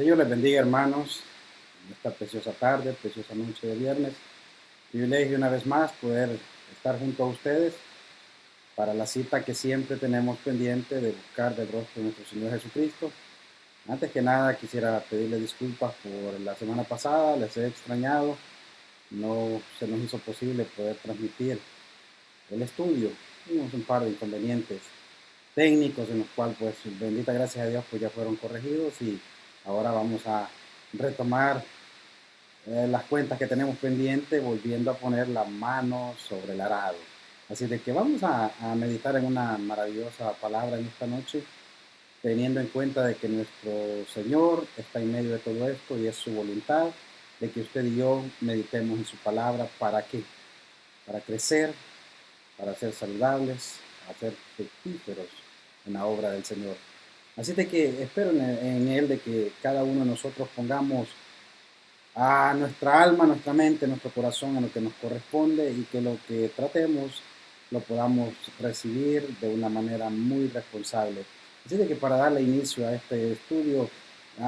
Señor les bendiga, hermanos, en esta preciosa tarde, preciosa noche de viernes. Privilegio una vez más poder estar junto a ustedes para la cita que siempre tenemos pendiente de buscar del rostro de nuestro Señor Jesucristo. Antes que nada quisiera pedirle disculpas por la semana pasada, les he extrañado, no se nos hizo posible poder transmitir el estudio. Tuvimos un par de inconvenientes técnicos en los cuales, pues, bendita gracias a Dios, pues ya fueron corregidos y ahora vamos a retomar las cuentas que tenemos pendientes, volviendo a poner la mano sobre el arado. Así de que vamos a meditar en una maravillosa palabra en esta noche, teniendo en cuenta de que nuestro Señor está en medio de todo esto y es su voluntad de que usted y yo meditemos en su palabra. ¿Para qué? Para crecer, para ser saludables, para ser fructíferos en la obra del Señor. Así de que espero en Él de que cada uno de nosotros pongamos a nuestra alma, nuestra mente, nuestro corazón en lo que nos corresponde y que lo que tratemos lo podamos recibir de una manera muy responsable. Así de que para darle inicio a este estudio,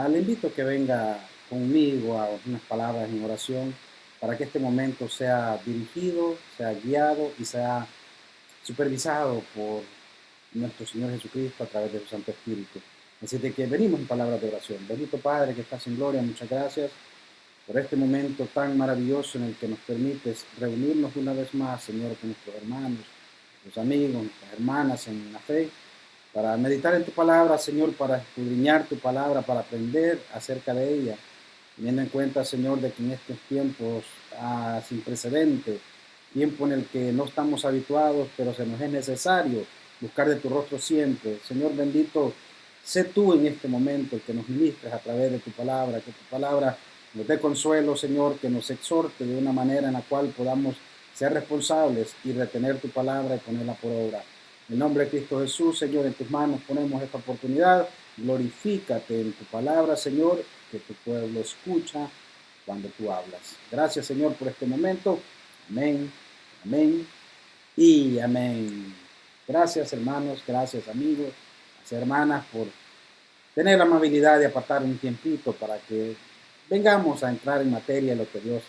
le invito a que venga conmigo a unas palabras en oración para que este momento sea dirigido, sea guiado y sea supervisado por nuestro Señor Jesucristo a través de su Santo Espíritu. Así de que venimos en palabras de oración. Bendito Padre que estás en gloria, muchas gracias por este momento tan maravilloso en el que nos permites reunirnos una vez más, Señor, con nuestros hermanos, nuestros amigos, nuestras hermanas en la fe, para meditar en tu palabra, Señor, para escudriñar tu palabra, para aprender acerca de ella, teniendo en cuenta, Señor, de que en estos tiempos sin precedente, tiempo en el que no estamos habituados, pero se nos es necesario buscar de tu rostro siempre. Señor bendito, sé tú en este momento el que nos ministres a través de tu palabra, que tu palabra nos dé consuelo, Señor, que nos exhorte de una manera en la cual podamos ser responsables y retener tu palabra y ponerla por obra. En el nombre de Cristo Jesús, Señor, en tus manos ponemos esta oportunidad. Glorifícate en tu palabra, Señor, que tu pueblo escucha cuando tú hablas. Gracias, Señor, por este momento. Amén, amén y amén. Gracias, hermanos, gracias, amigos, gracias, hermanas, por tener la amabilidad de apartar un tiempito para que vengamos a entrar en materia de lo que Dios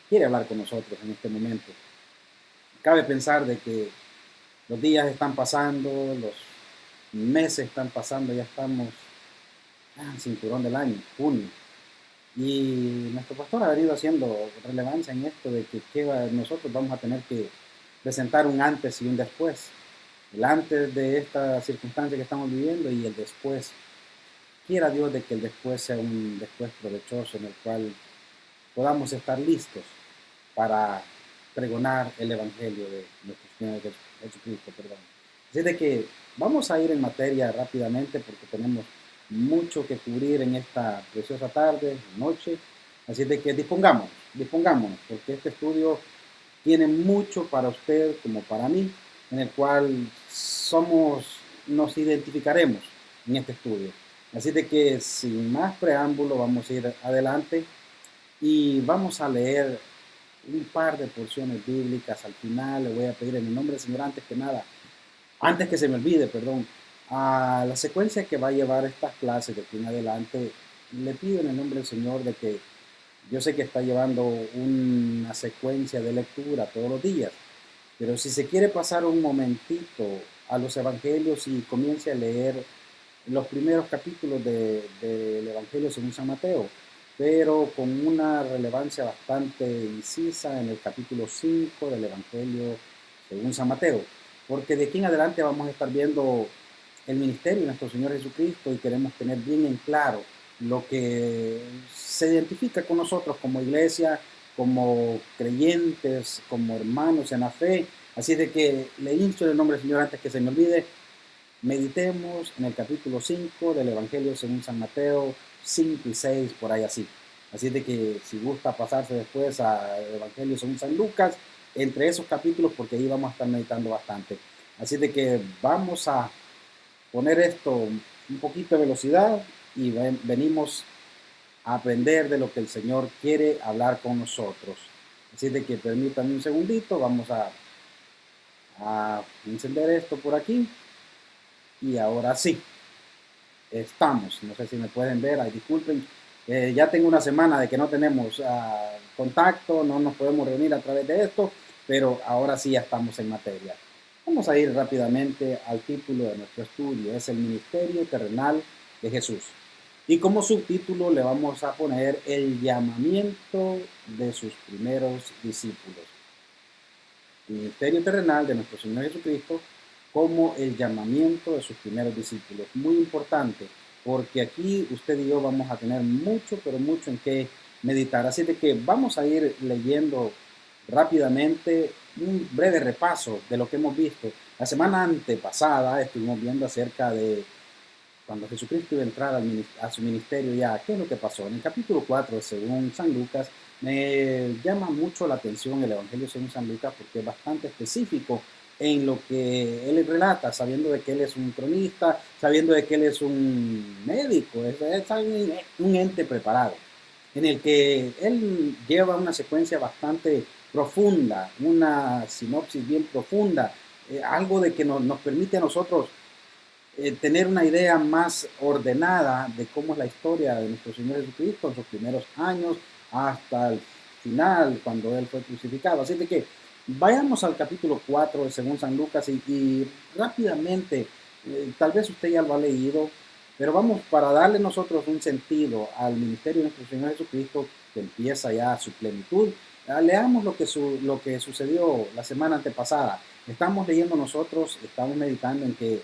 quiere hablar con nosotros en este momento. Cabe pensar de que los días están pasando, los meses están pasando, ya estamos en cinturón del año, junio. Y nuestro pastor ha venido haciendo relevancia en esto de que nosotros vamos a tener que presentar un antes y un después. El antes de esta circunstancia que estamos viviendo y el después. Quiera Dios de que el después sea un después provechoso en el cual podamos estar listos para pregonar el Evangelio de nuestro Señor Jesucristo. Perdón. Así de que vamos a ir en materia rápidamente porque tenemos mucho que cubrir en esta preciosa tarde, noche. Así de que dispongámonos, porque este estudio tiene mucho para usted como para mí, en el cual nos identificaremos en este estudio. Así de que sin más preámbulo vamos a ir adelante y vamos a leer un par de porciones bíblicas. Al final le voy a pedir en el nombre del Señor, antes que se me olvide, perdón, a la secuencia que va a llevar estas clases de aquí en adelante, le pido en el nombre del Señor de que yo sé que está llevando una secuencia de lectura todos los días, pero si se quiere pasar un momentito a los evangelios y comience a leer los primeros capítulos del Evangelio según San Mateo, pero con una relevancia bastante incisa en el capítulo 5 del Evangelio según San Mateo, porque de aquí en adelante vamos a estar viendo el ministerio de nuestro Señor Jesucristo y queremos tener bien en claro lo que se identifica con nosotros como iglesia, como creyentes, como hermanos en la fe. Así de que le insto en el nombre del Señor antes que se me olvide. Meditemos en el capítulo 5 del Evangelio según San Mateo, 5 y 6, por ahí así. Así de que si gusta pasarse después al Evangelio según San Lucas, entre esos capítulos, porque ahí vamos a estar meditando bastante. Así de que vamos a poner esto un poquito de velocidad y venimos a aprender de lo que el Señor quiere hablar con nosotros. Así de que permítanme un segundito, vamos a encender esto por aquí. Y ahora sí, estamos. No sé si me pueden ver, ay, disculpen. Ya tengo una semana de que no tenemos contacto, no nos podemos reunir a través de esto, pero ahora sí ya estamos en materia. Vamos a ir rápidamente al título de nuestro estudio, es el Ministerio Terrenal de Jesús. Y como subtítulo le vamos a poner el llamamiento de sus primeros discípulos. El ministerio terrenal de nuestro Señor Jesucristo como el llamamiento de sus primeros discípulos. Muy importante, porque aquí usted y yo vamos a tener mucho, pero mucho en qué meditar. Así de que vamos a ir leyendo rápidamente un breve repaso de lo que hemos visto. La semana antepasada estuvimos viendo acerca de cuando Jesucristo iba a entrar a su ministerio ya, ¿qué es lo que pasó? En el capítulo 4, según San Lucas, me llama mucho la atención el Evangelio según San Lucas porque es bastante específico en lo que él relata, sabiendo de que él es un cronista, sabiendo de que él es un médico, es un ente preparado, en el que él lleva una secuencia bastante profunda, una sinopsis bien profunda, algo de que nos permite a nosotros tener una idea más ordenada de cómo es la historia de nuestro Señor Jesucristo en sus primeros años hasta el final, cuando Él fue crucificado. Así de que vayamos al capítulo 4 según San Lucas y rápidamente, tal vez usted ya lo ha leído, pero vamos para darle nosotros un sentido al ministerio de nuestro Señor Jesucristo que empieza ya a su plenitud. Leamos lo que sucedió la semana antepasada. Estamos leyendo nosotros, estamos meditando en que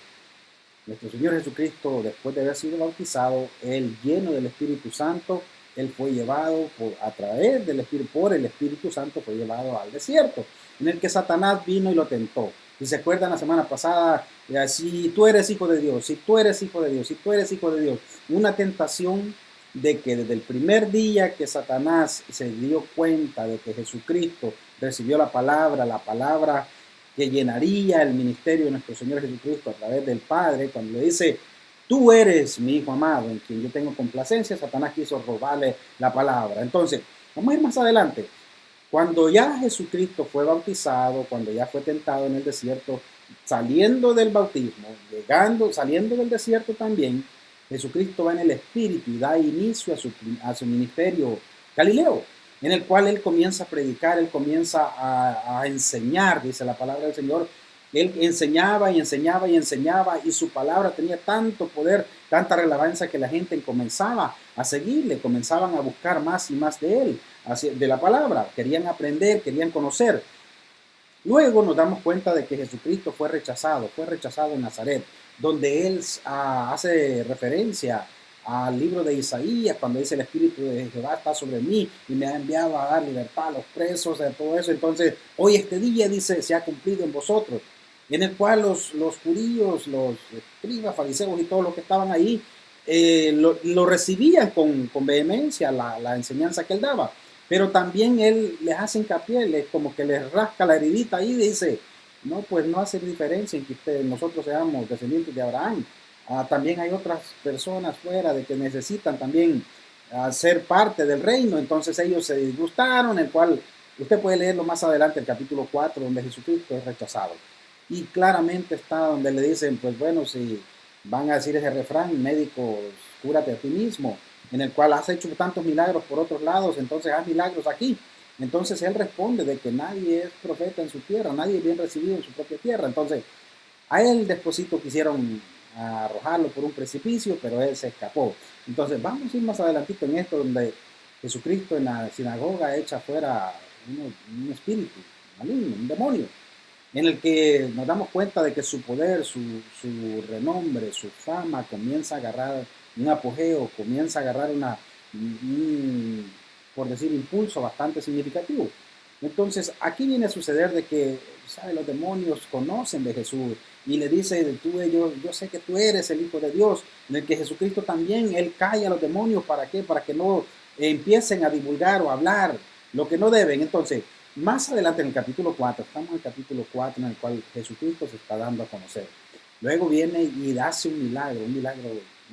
nuestro Señor Jesucristo, después de haber sido bautizado, Él lleno del Espíritu Santo, Él fue llevado a través del Espíritu, por el Espíritu Santo, fue llevado al desierto, en el que Satanás vino y lo tentó. Y se acuerdan la semana pasada, si tú eres hijo de Dios, si tú eres hijo de Dios, si tú eres hijo de Dios, una tentación de que desde el primer día que Satanás se dio cuenta de que Jesucristo recibió la palabra que llenaría el ministerio de nuestro Señor Jesucristo a través del Padre, cuando le dice, tú eres mi Hijo amado, en quien yo tengo complacencia, Satanás quiso robarle la palabra. Entonces, vamos a ir más adelante. Cuando ya Jesucristo fue bautizado, cuando ya fue tentado en el desierto, saliendo del bautismo, saliendo del desierto también, Jesucristo va en el Espíritu y da inicio a su ministerio Galileo, en el cual él comienza a predicar, él comienza a enseñar, dice la palabra del Señor. Él enseñaba y enseñaba y enseñaba y su palabra tenía tanto poder, tanta relevancia que la gente comenzaba a seguirle, comenzaban a buscar más y más de él, de la palabra, querían aprender, querían conocer. Luego nos damos cuenta de que Jesucristo fue rechazado en Nazaret, donde él hace referencia al libro de Isaías, cuando dice el Espíritu de Jehová está sobre mí y me ha enviado a dar libertad a los presos, de todo eso. Entonces, hoy este día, dice, se ha cumplido en vosotros, en el cual los judíos, los escribas, fariseos y todos los que estaban ahí, lo recibían con vehemencia la enseñanza que él daba. Pero también él les hace hincapié, como que les rasca la heridita ahí y dice, no, pues no hace diferencia en que nosotros seamos descendientes de Abraham. También hay otras personas fuera de que necesitan también ser parte del reino. Entonces ellos se disgustaron, el cual usted puede leerlo más adelante, el capítulo 4, donde Jesucristo es rechazado. Y claramente está donde le dicen, pues bueno, si van a decir ese refrán, médico, cúrate a ti mismo, en el cual has hecho tantos milagros por otros lados, entonces haz milagros aquí. Entonces él responde de que nadie es profeta en su tierra, nadie es bien recibido en su propia tierra. Entonces a él despuesito quisieron arrojarlo por un precipicio, pero él se escapó. Entonces vamos a ir más adelantito en esto, donde Jesucristo en la sinagoga echa fuera un espíritu maligno, un demonio, en el que nos damos cuenta de que su poder, su renombre, su fama comienza a agarrar un apogeo, comienza a agarrar por decir, impulso bastante significativo. Entonces, aquí viene a suceder de que, ¿sabe? Los demonios conocen de Jesús y le dice, yo sé que tú eres el Hijo de Dios, en el que Jesucristo también, él calla a los demonios, ¿para qué? Para que no empiecen a divulgar o a hablar lo que no deben. Entonces, más adelante en el capítulo 4, estamos en el capítulo 4 en el cual Jesucristo se está dando a conocer. Luego viene y hace un milagro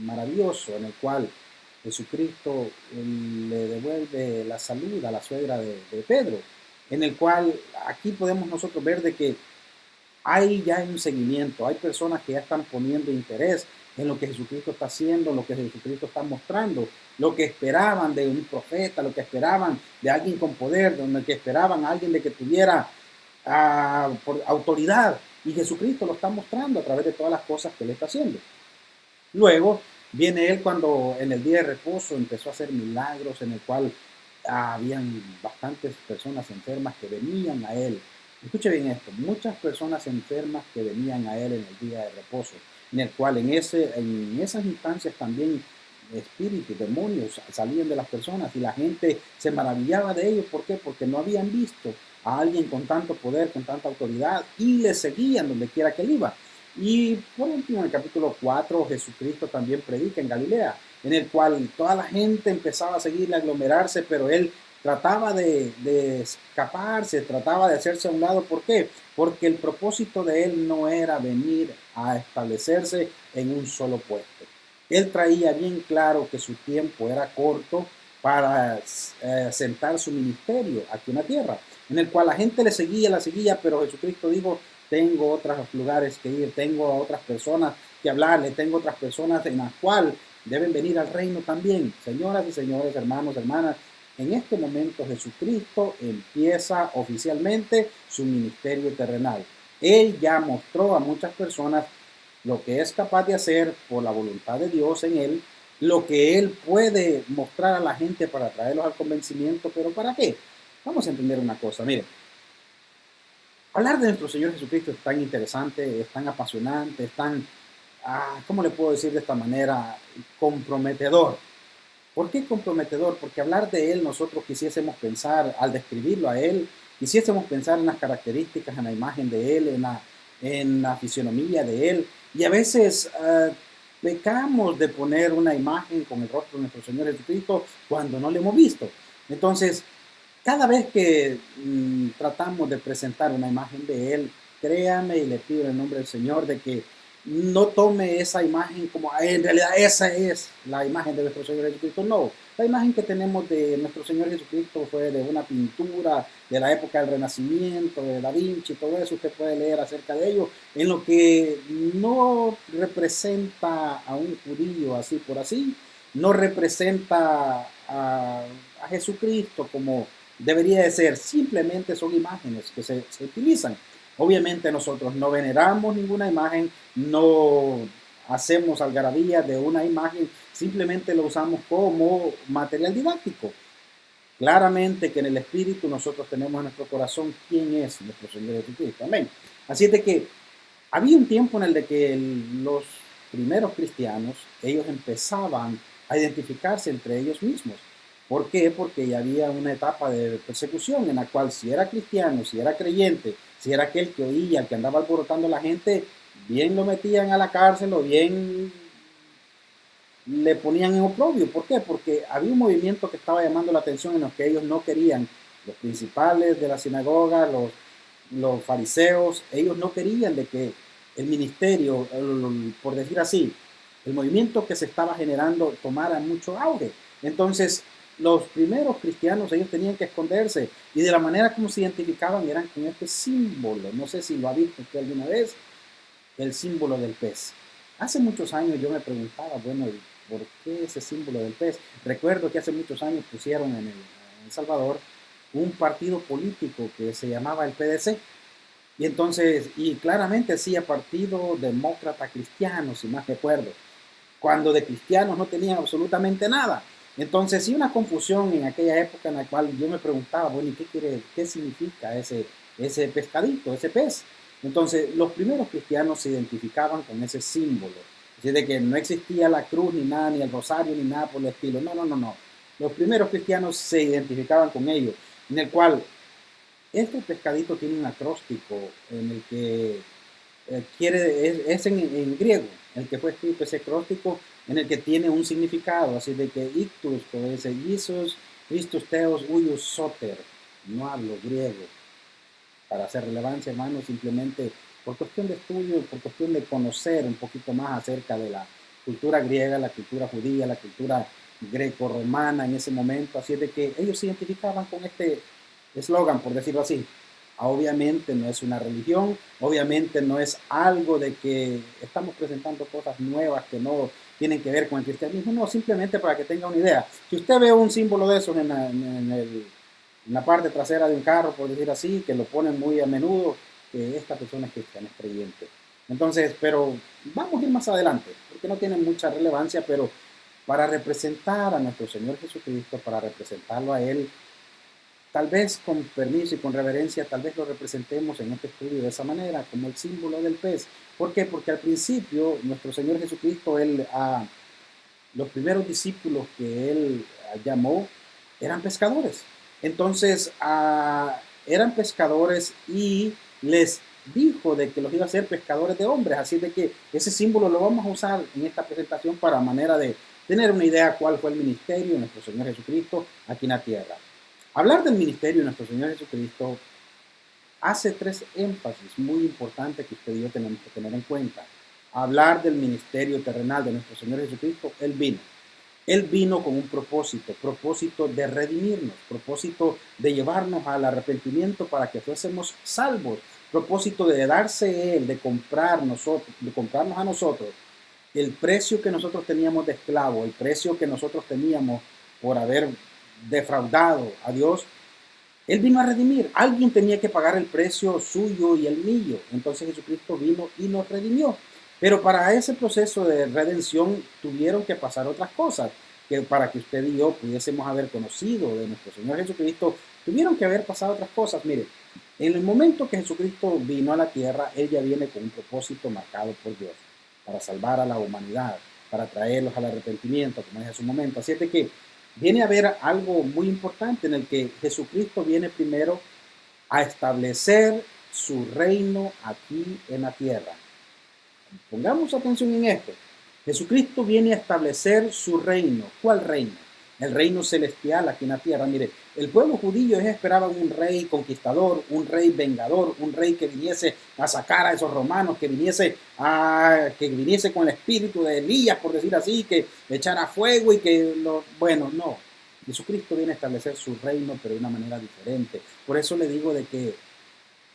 maravilloso en el cual Jesucristo le devuelve la salud a la suegra de Pedro, en el cual aquí podemos nosotros ver de que hay ya un seguimiento, hay personas que ya están poniendo interés en lo que Jesucristo está haciendo, lo que Jesucristo está mostrando, lo que esperaban de un profeta, lo que esperaban de alguien con poder, lo que esperaban a alguien de que tuviera por autoridad. Y Jesucristo lo está mostrando a través de todas las cosas que él está haciendo. Luego viene él cuando en el día de reposo empezó a hacer milagros en el cual habían bastantes personas enfermas que venían a él. Escuche bien esto, muchas personas enfermas que venían a él en el día de reposo, en el cual en esas instancias también espíritus, demonios salían de las personas y la gente se maravillaba de ellos. ¿Por qué? Porque no habían visto a alguien con tanto poder, con tanta autoridad y le seguían donde quiera que él iba. Y por último, en el capítulo 4, Jesucristo también predica en Galilea, en el cual toda la gente empezaba a seguirle, a aglomerarse, pero él trataba de escaparse, trataba de hacerse a un lado. ¿Por qué? Porque el propósito de él no era venir a establecerse en un solo puesto. Él traía bien claro que su tiempo era corto para sentar su ministerio aquí en la tierra, en el cual la gente le seguía, pero Jesucristo dijo, tengo otros lugares que ir, tengo otras personas que hablarle, tengo otras personas en las cuales deben venir al reino también. Señoras y señores, hermanos, hermanas, en este momento Jesucristo empieza oficialmente su ministerio terrenal. Él ya mostró a muchas personas lo que es capaz de hacer por la voluntad de Dios en él, lo que él puede mostrar a la gente para traerlos al convencimiento, pero ¿para qué? Vamos a entender una cosa, miren. Hablar de nuestro Señor Jesucristo es tan interesante, es tan apasionante, es tan, ¿cómo le puedo decir de esta manera? Comprometedor. ¿Por qué comprometedor? Porque hablar de Él nosotros quisiésemos pensar, al describirlo a Él, quisiésemos pensar en las características, en la imagen de Él, en la fisionomía de Él. Y a veces pecamos de poner una imagen con el rostro de nuestro Señor Jesucristo cuando no le hemos visto. Entonces, cada vez que tratamos de presentar una imagen de Él, créame y le pido en el nombre del Señor de que no tome esa imagen como en realidad esa es la imagen de nuestro Señor Jesucristo. No, la imagen que tenemos de nuestro Señor Jesucristo fue de una pintura de la época del Renacimiento, de Da Vinci, todo eso usted puede leer acerca de ello, en lo que no representa a un judío así por así, no representa a Jesucristo como debería de ser, simplemente son imágenes que se utilizan. Obviamente nosotros no veneramos ninguna imagen, no hacemos algarabía de una imagen, simplemente lo usamos como material didáctico. Claramente que en el Espíritu nosotros tenemos en nuestro corazón quién es nuestro Señor Jesucristo. Amén. Así es de que había un tiempo en el de que los primeros cristianos, ellos empezaban a identificarse entre ellos mismos. ¿Por qué? Porque ya había una etapa de persecución en la cual si era cristiano, si era creyente, si era aquel que oía, el que andaba alborotando a la gente, bien lo metían a la cárcel o bien le ponían en oprobio. ¿Por qué? Porque había un movimiento que estaba llamando la atención en los que ellos no querían. Los principales de la sinagoga, los fariseos, ellos no querían de que el ministerio, por decir así, el movimiento que se estaba generando tomara mucho auge. Entonces, los primeros cristianos, ellos tenían que esconderse y de la manera como se identificaban eran con este símbolo. No sé si lo ha visto usted alguna vez, el símbolo del pez. Hace muchos años yo me preguntaba, bueno, ¿por qué ese símbolo del pez? Recuerdo que hace muchos años pusieron en El Salvador un partido político que se llamaba el PDC. Y entonces, y claramente decía Partido Demócrata Cristiano, si más recuerdo, cuando de cristianos no tenían absolutamente nada. Entonces, sí, una confusión en aquella época en la cual yo me preguntaba, bueno, ¿y qué significa ese pescadito, ese pez? Entonces, los primeros cristianos se identificaban con ese símbolo. Es decir, de que no existía la cruz ni nada, ni el rosario, ni nada por el estilo. No, no, no, no. Los primeros cristianos se identificaban con ello, en el cual este pescadito tiene un acróstico en el que es en griego, el que fue escrito ese acróstico en el que tiene un significado, así de que ictus, que dice Jesus, Christus Theos, Huius Soter. No hablo griego para hacer relevancia, hermano, simplemente por cuestión de estudio, por cuestión de conocer un poquito más acerca de la cultura griega, la cultura judía, la cultura greco-romana en ese momento, así de que ellos se identificaban con este eslogan, por decirlo así. Obviamente no es una religión, obviamente no es algo de que estamos presentando cosas nuevas que no tienen que ver con el cristianismo, no, simplemente para que tenga una idea. Si usted ve un símbolo de esos en la parte trasera de un carro, por decir así, que lo ponen muy a menudo, que esta persona es cristiana, es creyente. Entonces, pero vamos a ir más adelante, porque no tiene mucha relevancia, pero para representar a nuestro Señor Jesucristo, para representarlo a Él, tal vez con permiso y con reverencia, tal vez lo representemos en este estudio de esa manera, como el símbolo del pez. ¿Por qué? Porque al principio nuestro Señor Jesucristo, los primeros discípulos que Él llamó eran pescadores. Entonces, eran pescadores y les dijo de que los iba a hacer pescadores de hombres. Así de que ese símbolo lo vamos a usar en esta presentación para manera de tener una idea cuál fue el ministerio de nuestro Señor Jesucristo aquí en la tierra. Hablar del ministerio de nuestro Señor Jesucristo hace tres énfasis muy importantes que usted y yo tenemos que tener en cuenta. Hablar del ministerio terrenal de nuestro Señor Jesucristo, Él vino. Él vino con un propósito, propósito de redimirnos, propósito de llevarnos al arrepentimiento para que fuésemos salvos, propósito de darse Él, de comprarnos a nosotros el precio que nosotros teníamos de esclavo, el precio que nosotros teníamos por haber defraudado a Dios. Él vino a redimir. Alguien tenía que pagar el precio suyo y el mío. Entonces Jesucristo vino y nos redimió. Pero para ese proceso de redención tuvieron que pasar otras cosas, que para que usted y yo pudiésemos haber conocido de nuestro Señor Jesucristo, tuvieron que haber pasado otras cosas. Mire, en el momento que Jesucristo vino a la tierra, Él ya viene con un propósito marcado por Dios, para salvar a la humanidad, para traerlos al arrepentimiento, como dije hace un momento. Así es de que viene a haber algo muy importante en el que Jesucristo viene primero a establecer su reino aquí en la tierra. Pongamos atención en esto. Jesucristo viene a establecer su reino. ¿Cuál reino? El reino celestial aquí en la tierra. Mire, el pueblo judío esperaba un rey conquistador, un rey vengador, un rey que viniese a sacar a esos romanos, que viniese con el espíritu de Elías, por decir así, que echara fuego y que bueno, no. Jesucristo viene a establecer su reino, pero de una manera diferente. Por eso le digo de que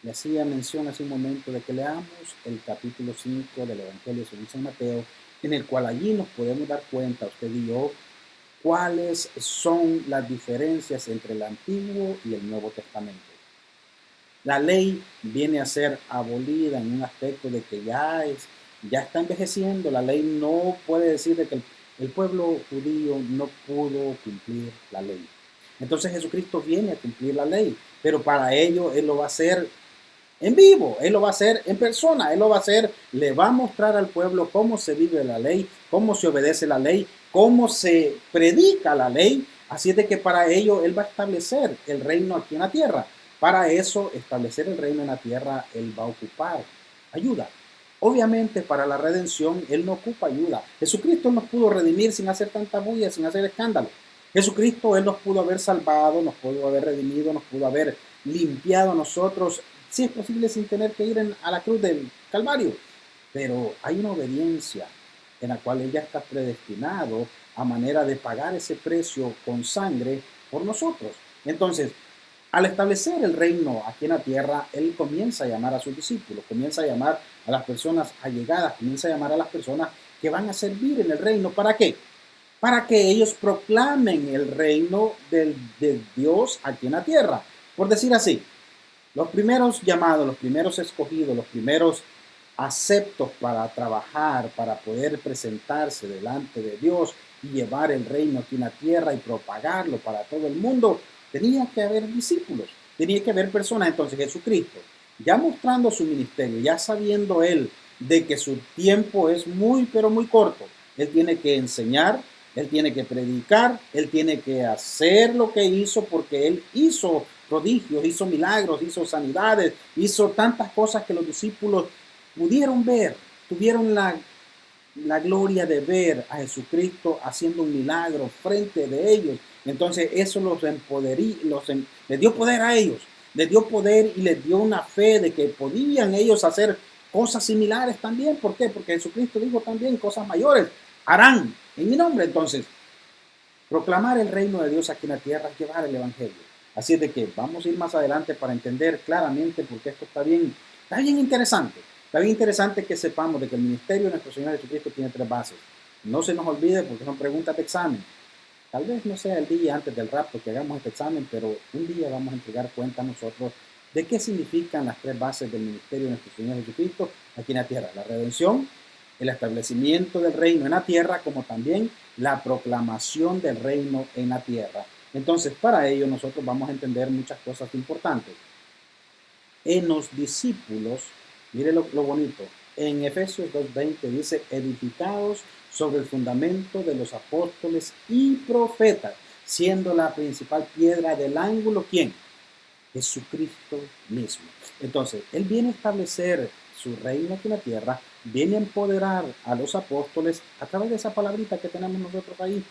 le hacía mención hace un momento de que leamos el capítulo 5 del Evangelio según San Mateo, en el cual allí nos podemos dar cuenta, usted y yo, cuáles son las diferencias entre el Antiguo y el Nuevo Testamento. La ley viene a ser abolida en un aspecto de que ya está envejeciendo. La ley no puede decir de que el pueblo judío no pudo cumplir la ley. Entonces Jesucristo viene a cumplir la ley, pero para ello Él lo va a hacer en vivo, Él lo va a hacer en persona, Él lo va a hacer, le va a mostrar al pueblo cómo se vive la ley, cómo se obedece la ley, cómo se predica la ley. Así es de que para ello Él va a establecer el reino aquí en la tierra. Para eso, establecer el reino en la tierra, Él va a ocupar ayuda. Obviamente, para la redención, Él no ocupa ayuda. Jesucristo nos pudo redimir sin hacer tanta bulla, sin hacer escándalo. Jesucristo, Él nos pudo haber salvado, nos pudo haber redimido, nos pudo haber limpiado a nosotros, si es posible, sin tener que ir a la cruz del Calvario. Pero hay una obediencia en la cual Él ya está predestinado a manera de pagar ese precio con sangre por nosotros. Entonces, al establecer el reino aquí en la tierra, Él comienza a llamar a sus discípulos, comienza a llamar a las personas allegadas, comienza a llamar a las personas que van a servir en el reino. ¿Para qué? Para que ellos proclamen el reino de Dios aquí en la tierra. Por decir así, los primeros llamados, los primeros escogidos, los primeros aceptos para trabajar, para poder presentarse delante de Dios y llevar el reino aquí en la tierra y propagarlo para todo el mundo, tenía que haber discípulos, tenía que haber personas. Entonces Jesucristo, ya mostrando su ministerio, ya sabiendo Él de que su tiempo es muy, pero muy corto, Él tiene que enseñar, Él tiene que predicar, Él tiene que hacer lo que hizo porque Él hizo prodigios, hizo milagros, hizo sanidades, hizo tantas cosas que los discípulos pudieron ver, tuvieron la gloria de ver a Jesucristo haciendo un milagro frente de ellos. Entonces eso los empoderó, les dio poder a ellos, les dio poder y les dio una fe de que podían ellos hacer cosas similares también. ¿Por qué? Porque Jesucristo dijo también cosas mayores harán en mi nombre. Entonces, proclamar el reino de Dios aquí en la tierra es llevar el evangelio. Así es de que vamos a ir más adelante para entender claramente porque esto está bien interesante. Está bien interesante que sepamos de que el ministerio de nuestro Señor Jesucristo tiene 3 bases. No se nos olvide porque son preguntas de examen. Tal vez no sea el día antes del rapto que hagamos este examen, pero un día vamos a entregar cuenta a nosotros de qué significan las 3 bases del ministerio de nuestro Señor Jesucristo aquí en la tierra. La redención, el establecimiento del reino en la tierra, como también la proclamación del reino en la tierra. Entonces, para ello nosotros vamos a entender muchas cosas importantes. En los discípulos, mire lo bonito, en Efesios 2:20 dice, edificados sobre el fundamento de los apóstoles y profetas, siendo la principal piedra del ángulo, ¿quién? Jesucristo mismo. Entonces, Él viene a establecer su reino aquí en la tierra, viene a empoderar a los apóstoles a través de esa palabrita que tenemos nosotros ahí,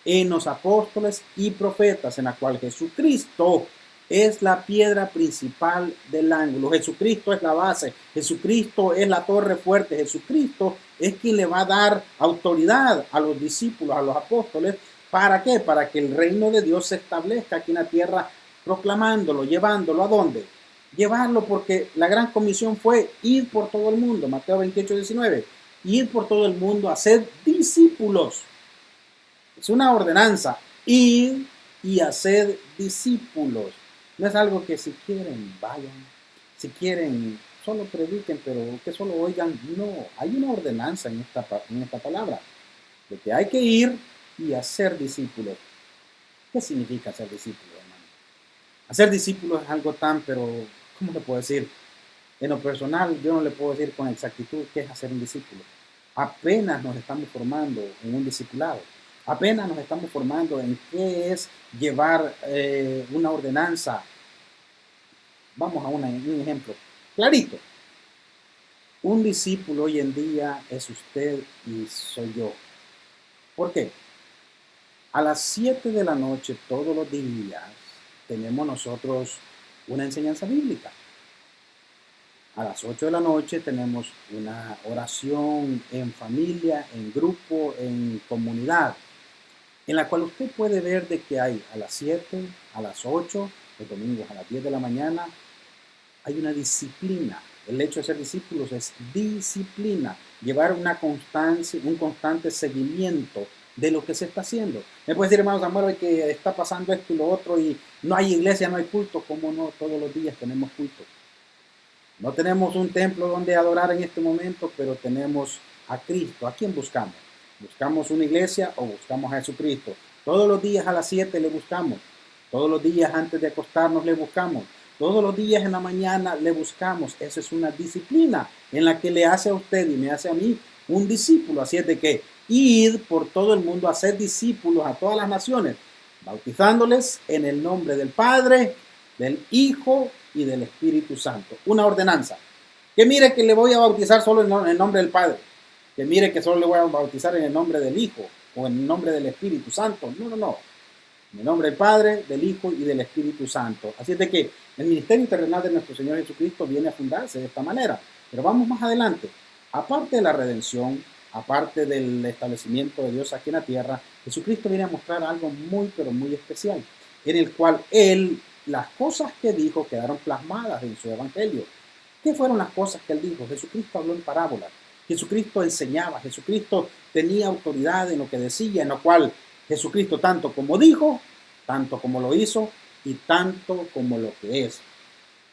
en los apóstoles y profetas, en la cual Jesucristo es la piedra principal del ángulo. Jesucristo es la base, Jesucristo es la torre fuerte, Jesucristo es quien le va a dar autoridad a los discípulos, a los apóstoles. ¿Para qué? Para que el reino de Dios se establezca aquí en la tierra, proclamándolo, llevándolo ¿a dónde? Llevarlo, porque la gran comisión fue ir por todo el mundo, Mateo 28:19, ir por todo el mundo a ser discípulos. Es una ordenanza, ir y hacer discípulos. No es algo que si quieren vayan, si quieren solo prediquen, pero que solo oigan. No, hay una ordenanza en esta palabra, de que hay que ir y hacer discípulos. ¿Qué significa ser discípulo, hermano? Hacer discípulos es algo tan, pero, ¿cómo le puedo decir? En lo personal, yo no le puedo decir con exactitud qué es hacer un discípulo. Apenas nos estamos formando en un discipulado. Apenas nos estamos formando en qué es llevar una ordenanza. Vamos a un ejemplo clarito. Un discípulo hoy en día es usted y soy yo. ¿Por qué? A las 7 de la noche todos los días tenemos nosotros una enseñanza bíblica. A las 8 de la noche tenemos una oración en familia, en grupo, en comunidad, en la cual usted puede ver de que hay a las 7, a las 8, los domingos a las 10 de la mañana, hay una disciplina. El hecho de ser discípulos es disciplina, llevar una constancia, un constante seguimiento de lo que se está haciendo. Me puede decir, hermano Samuel, que está pasando esto y lo otro y no hay iglesia, no hay culto. ¿Cómo no? Todos los días tenemos culto. No tenemos un templo donde adorar en este momento, pero tenemos a Cristo. ¿A quién buscamos? ¿Buscamos una iglesia o buscamos a Jesucristo? Todos los días a las 7 le buscamos. Todos los días antes de acostarnos le buscamos. Todos los días en la mañana le buscamos. Esa es una disciplina en la que le hace a usted y me hace a mí un discípulo. Así es de que ir por todo el mundo a ser discípulos a todas las naciones, bautizándoles en el nombre del Padre, del Hijo y del Espíritu Santo. Una ordenanza. Que mire que le voy a bautizar solo en el nombre del Padre. Que mire que solo le voy a bautizar en el nombre del Hijo o en el nombre del Espíritu Santo. No, no, no. En el nombre del Padre, del Hijo y del Espíritu Santo. Así es de que el ministerio terrenal de nuestro Señor Jesucristo viene a fundarse de esta manera. Pero vamos más adelante. Aparte de la redención, aparte del establecimiento de Dios aquí en la tierra, Jesucristo viene a mostrar algo muy, pero muy especial, en el cual Él, las cosas que dijo quedaron plasmadas en su evangelio. ¿Qué fueron las cosas que Él dijo? Jesucristo habló en parábolas. Jesucristo enseñaba. Jesucristo tenía autoridad en lo que decía, en lo cual Jesucristo tanto como dijo, tanto como lo hizo y tanto como lo que es.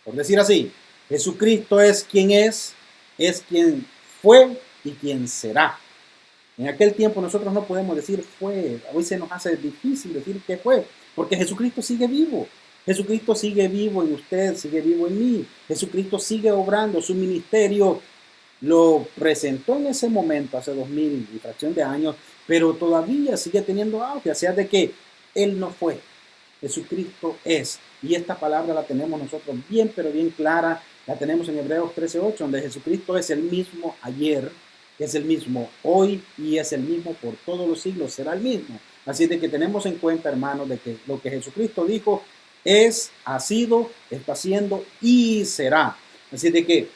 Por decir así, Jesucristo es quien fue y quien será. En aquel tiempo nosotros no podemos decir fue, hoy se nos hace difícil decir que fue, porque Jesucristo sigue vivo. Jesucristo sigue vivo en usted, sigue vivo en mí. Jesucristo sigue obrando, su ministerio lo presentó en ese momento, hace 2000 y fracción de años, pero todavía sigue teniendo auge, o sea, de que Él no fue, Jesucristo es. Y esta palabra la tenemos nosotros bien, pero bien clara, la tenemos en Hebreos 13:8, donde Jesucristo es el mismo ayer, es el mismo hoy y es el mismo por todos los siglos, será el mismo. Así de que tenemos en cuenta, hermanos, de que lo que Jesucristo dijo es, ha sido, está siendo y será. Así de que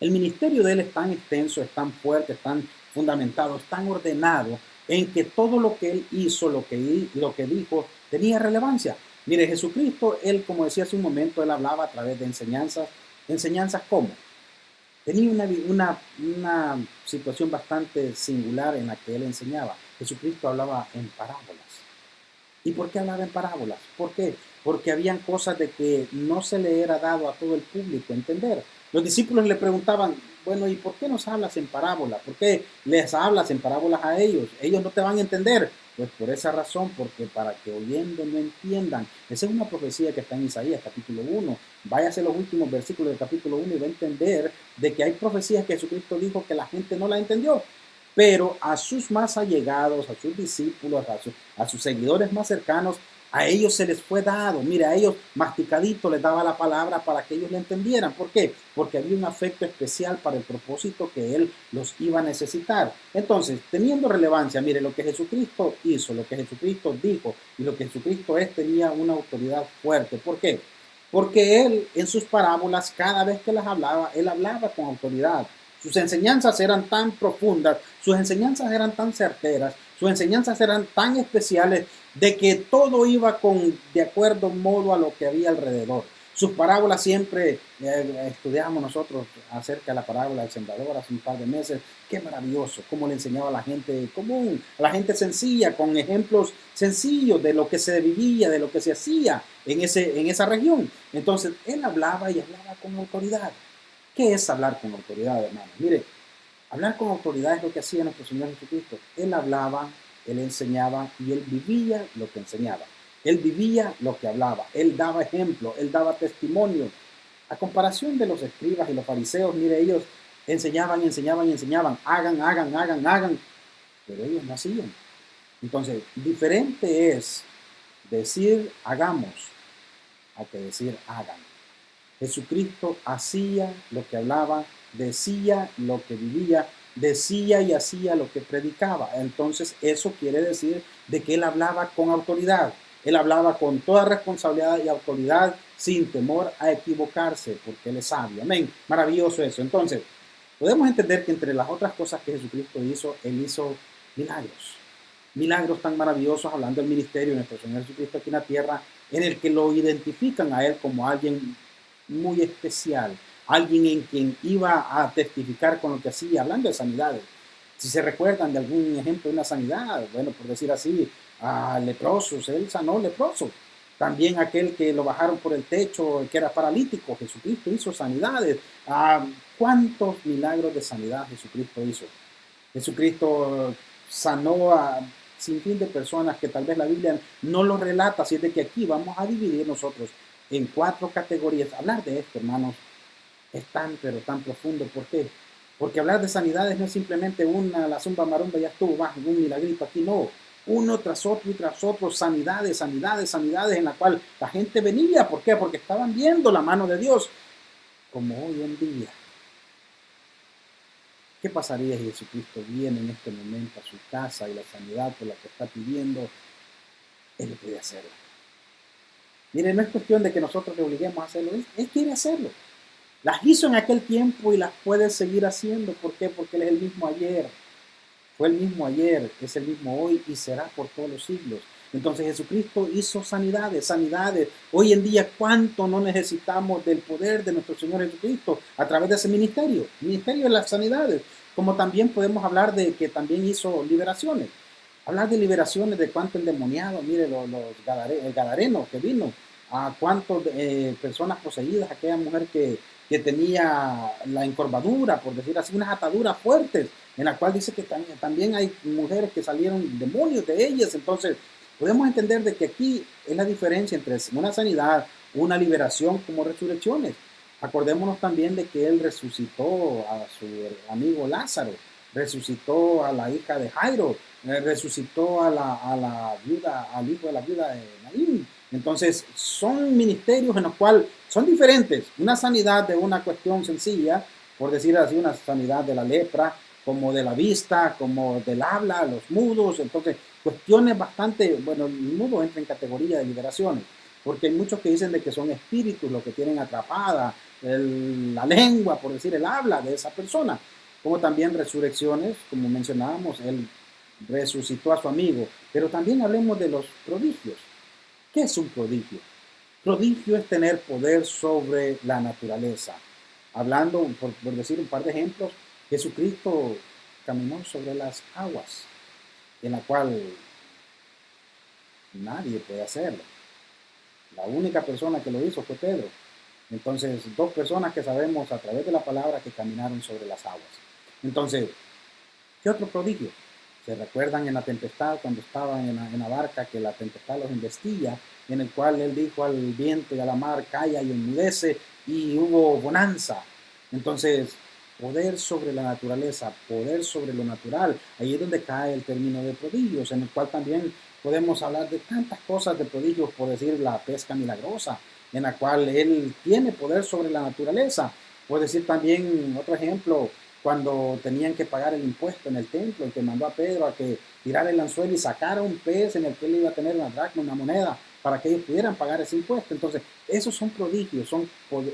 el ministerio de Él es tan extenso, es tan fuerte, es tan fundamentado, es tan ordenado, en que todo lo que Él hizo, lo que dijo, tenía relevancia. Mire, Jesucristo, él, como decía hace un momento, él hablaba a través de enseñanzas. ¿Enseñanzas cómo? Tenía una situación bastante singular en la que él enseñaba. Jesucristo hablaba en parábolas. ¿Y por qué hablaba en parábolas? ¿Por qué? Porque habían cosas de que no se le era dado a todo el público entender. Los discípulos le preguntaban, bueno, ¿y por qué nos hablas en parábolas? ¿Por qué les hablas en parábolas a ellos? Ellos no te van a entender. Pues por esa razón, porque para que oyendo no entiendan. Esa es una profecía que está en Isaías capítulo 1. Váyase a los últimos versículos del capítulo 1 y va a entender de que hay profecías que Jesucristo dijo que la gente no la entendió. Pero a sus más allegados, a sus discípulos, a sus seguidores más cercanos, a ellos se les fue dado. Mira, a ellos masticadito les daba la palabra para que ellos le entendieran. ¿Por qué? Porque había un afecto especial para el propósito que él los iba a necesitar. Entonces, teniendo relevancia, mire, lo que Jesucristo hizo, lo que Jesucristo dijo y lo que Jesucristo es, tenía una autoridad fuerte. ¿Por qué? Porque él en sus parábolas, cada vez que las hablaba, él hablaba con autoridad. Sus enseñanzas eran tan profundas, sus enseñanzas eran tan certeras, sus enseñanzas eran tan especiales de que todo iba de acuerdo modo a lo que había alrededor. Sus parábolas siempre estudiamos nosotros acerca de la parábola del sembrador hace un par de meses. Qué maravilloso, cómo le enseñaba a la gente común, a la gente sencilla, con ejemplos sencillos de lo que se vivía, de lo que se hacía en esa región. Entonces, él hablaba y hablaba con autoridad. ¿Qué es hablar con autoridad, hermano? Mire, hablar con autoridad es lo que hacía nuestro Señor Jesucristo. Él hablaba, él enseñaba y él vivía lo que enseñaba. Él vivía lo que hablaba. Él daba ejemplo, él daba testimonio. A comparación de los escribas y los fariseos, mire, ellos enseñaban, enseñaban, enseñaban. Hagan, hagan, hagan, hagan. Pero ellos no hacían. Entonces, diferente es decir hagamos a que decir hagan. Jesucristo hacía lo que hablaba, decía lo que vivía, decía y hacía lo que predicaba. Entonces eso quiere decir de que él hablaba con autoridad. Él hablaba con toda responsabilidad y autoridad sin temor a equivocarse, porque él es sabio. Amén. Maravilloso eso. Entonces, podemos entender que entre las otras cosas que Jesucristo hizo, él hizo milagros. Milagros tan maravillosos, hablando del ministerio de nuestro Señor Jesucristo aquí en la tierra, en el que lo identifican a él como alguien muy especial, alguien en quien iba a testificar con lo que hacía, hablando de sanidades. Si se recuerdan de algún ejemplo de una sanidad, bueno, por decir así, a leprosos, él sanó leprosos. También aquel que lo bajaron por el techo, que era paralítico, Jesucristo hizo sanidades. ¿Cuántos milagros de sanidad Jesucristo hizo? Jesucristo sanó a sin fin de personas que tal vez la Biblia no lo relata, así es de que aquí vamos a dividir nosotros en 4 categorías. Hablar de esto, hermanos, es tan, pero tan profundo. ¿Por qué? Porque hablar de sanidades no es simplemente la zumba marumba, ya estuvo, va, un milagrito aquí, no. Uno tras otro y tras otro, sanidades, sanidades, sanidades, en la cual la gente venía. ¿Por qué? Porque estaban viendo la mano de Dios, como hoy en día. ¿Qué pasaría si Jesucristo viene en este momento a su casa y la sanidad por la que está pidiendo, él puede hacerla? Mire, no es cuestión de que nosotros le obliguemos a hacerlo, él quiere hacerlo. Las hizo en aquel tiempo y las puede seguir haciendo. ¿Por qué? Porque él es el mismo ayer. Fue el mismo ayer, es el mismo hoy y será por todos los siglos. Entonces Jesucristo hizo sanidades, sanidades. Hoy en día, ¿cuánto no necesitamos del poder de nuestro Señor Jesucristo a través de ese ministerio? El ministerio de las sanidades. Como también podemos hablar de que también hizo liberaciones. Hablar de liberaciones, de cuánto endemoniado, mire, el gadareno que vino, a cuántas personas poseídas, aquella mujer que tenía la encorvadura, por decir así, unas ataduras fuertes, en la cual dice que también hay mujeres que salieron demonios de ellas. Entonces, podemos entender de que aquí es la diferencia entre una sanidad, una liberación como resurrecciones. Acordémonos también de que él resucitó a su amigo Lázaro, resucitó a la hija de Jairo, resucitó a la viuda, al hijo de la viuda de Naín. Entonces, son ministerios en los cuales son diferentes. Una sanidad de una cuestión sencilla, por decir así, una sanidad de la lepra, como de la vista, como del habla, los mudos. Entonces, cuestiones bastante, bueno, el mudo entra en categoría de liberaciones, porque hay muchos que dicen de que son espíritus los que tienen atrapada la lengua, por decir, el habla de esa persona. Como también resurrecciones, como mencionábamos, él resucitó a su amigo. Pero también hablemos de los prodigios. ¿Qué es un prodigio? Prodigio es tener poder sobre la naturaleza. Hablando, por decir un par de ejemplos, Jesucristo caminó sobre las aguas, en la cual nadie puede hacerlo. La única persona que lo hizo fue Pedro. Entonces, dos personas que sabemos a través de la palabra que caminaron sobre las aguas. Entonces, ¿qué otro prodigio? ¿Se recuerdan en la tempestad cuando estaban en la barca que la tempestad los investiga, en el cual él dijo al viento y a la mar, calla y enmudece, y hubo bonanza? Entonces, poder sobre la naturaleza, poder sobre lo natural, ahí es donde cae el término de prodigios, en el cual también podemos hablar de tantas cosas de prodigios, por decir la pesca milagrosa, en la cual él tiene poder sobre la naturaleza. Puedo decir también otro ejemplo, cuando tenían que pagar el impuesto en el templo, el que mandó a Pedro a que tirara el anzuelo y sacara un pez en el que él iba a tener una dracma, una moneda, para que ellos pudieran pagar ese impuesto. Entonces, esos son prodigios,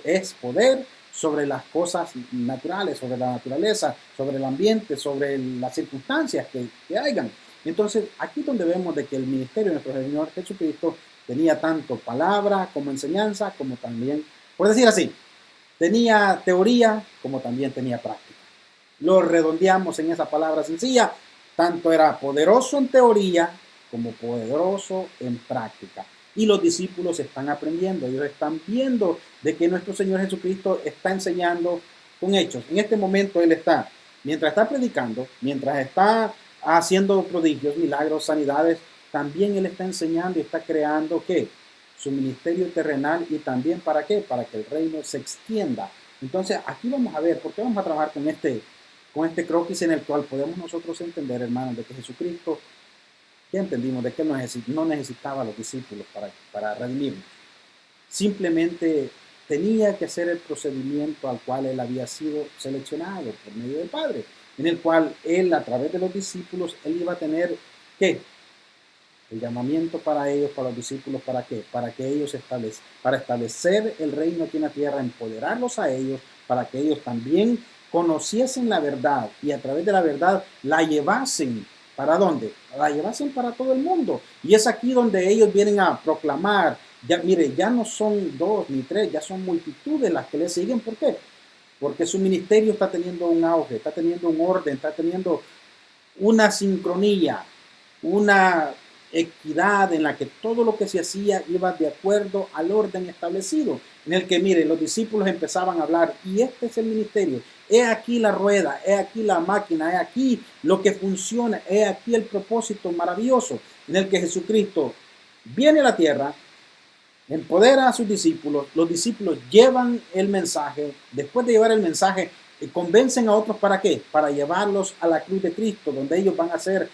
es poder sobre las cosas naturales, sobre la naturaleza, sobre el ambiente, sobre las circunstancias que hayan. Entonces, aquí donde vemos de que el ministerio de nuestro Señor Jesucristo tenía tanto palabra como enseñanza, como también, por decir así, tenía teoría como también tenía práctica. Lo redondeamos en esa palabra sencilla, tanto era poderoso en teoría como poderoso en práctica. Y los discípulos están aprendiendo, ellos están viendo de que nuestro Señor Jesucristo está enseñando con hechos. En este momento Él está, mientras está predicando, mientras está haciendo prodigios, milagros, sanidades, también Él está enseñando y está creando ¿qué? Su ministerio terrenal. ¿Y también para qué? Para que el reino se extienda. Entonces aquí vamos a ver, porque vamos a trabajar con este croquis en el cual podemos nosotros entender, hermanos, de que Jesucristo, ya entendimos de que Él no necesitaba a los discípulos para redimirnos. Simplemente tenía que hacer el procedimiento al cual Él había sido seleccionado por medio del Padre, en el cual Él, a través de los discípulos, Él iba a tener, ¿qué? El llamamiento para ellos, para los discípulos, ¿para qué? Para que ellos para establecer el reino aquí en la tierra, empoderarlos a ellos, para que ellos también conociesen la verdad y a través de la verdad la llevasen. ¿Para dónde? La llevasen para todo el mundo. Y es aquí donde ellos vienen a proclamar. Ya, mire, ya no son 2 ni 3, ya son multitudes las que le siguen. ¿Por qué? Porque su ministerio está teniendo un auge, está teniendo un orden, está teniendo una sincronía, una equidad en la que todo lo que se hacía iba de acuerdo al orden establecido, en el que, mire, los discípulos empezaban a hablar, y este es el ministerio, he aquí la rueda, he aquí la máquina, he aquí lo que funciona, he aquí el propósito maravilloso, en el que Jesucristo viene a la tierra, empodera a sus discípulos, los discípulos llevan el mensaje, después de llevar el mensaje, convencen a otros ¿para qué? Para llevarlos a la cruz de Cristo, donde ellos van a ser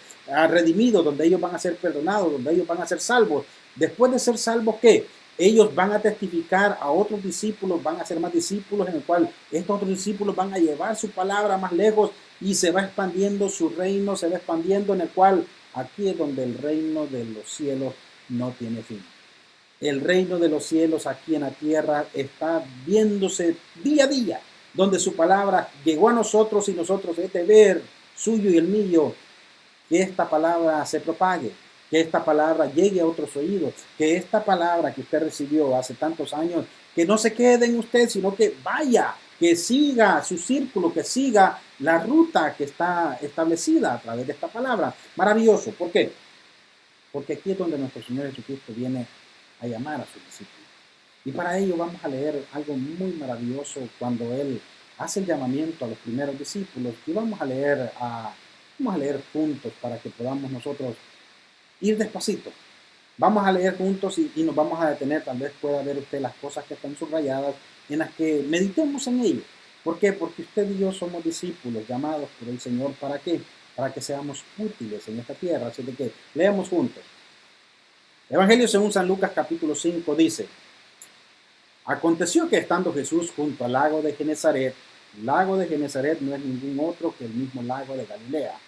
redimidos, donde ellos van a ser perdonados, donde ellos van a ser salvos. Después de ser salvos, ¿qué? Ellos van a testificar a otros discípulos, van a ser más discípulos, en el cual estos otros discípulos van a llevar su palabra más lejos y se va expandiendo su reino, se va expandiendo, en el cual aquí es donde el reino de los cielos no tiene fin. El reino de los cielos aquí en la tierra está viéndose día a día, donde su palabra llegó a nosotros y nosotros es deber suyo y el mío que esta palabra se propague, que esta palabra llegue a otros oídos, que esta palabra que usted recibió hace tantos años, que no se quede en usted, sino que vaya, que siga su círculo, que siga la ruta que está establecida a través de esta palabra. Maravilloso. ¿Por qué? Porque aquí es donde nuestro Señor Jesucristo viene a llamar a sus discípulos. Y para ello vamos a leer algo muy maravilloso cuando Él hace el llamamiento a los primeros discípulos, y vamos a leer juntos para que podamos nosotros ir despacito. Vamos a leer juntos y nos vamos a detener, tal vez pueda ver usted las cosas que están subrayadas, en las que meditemos en ello. ¿Por qué? Porque usted y yo somos discípulos llamados por el Señor. ¿Para qué? Para que seamos útiles en esta tierra. Así de que leamos juntos. Evangelio según San Lucas capítulo 5 dice: aconteció que estando Jesús junto al lago de Genezaret no es ningún otro que el mismo lago de Galilea,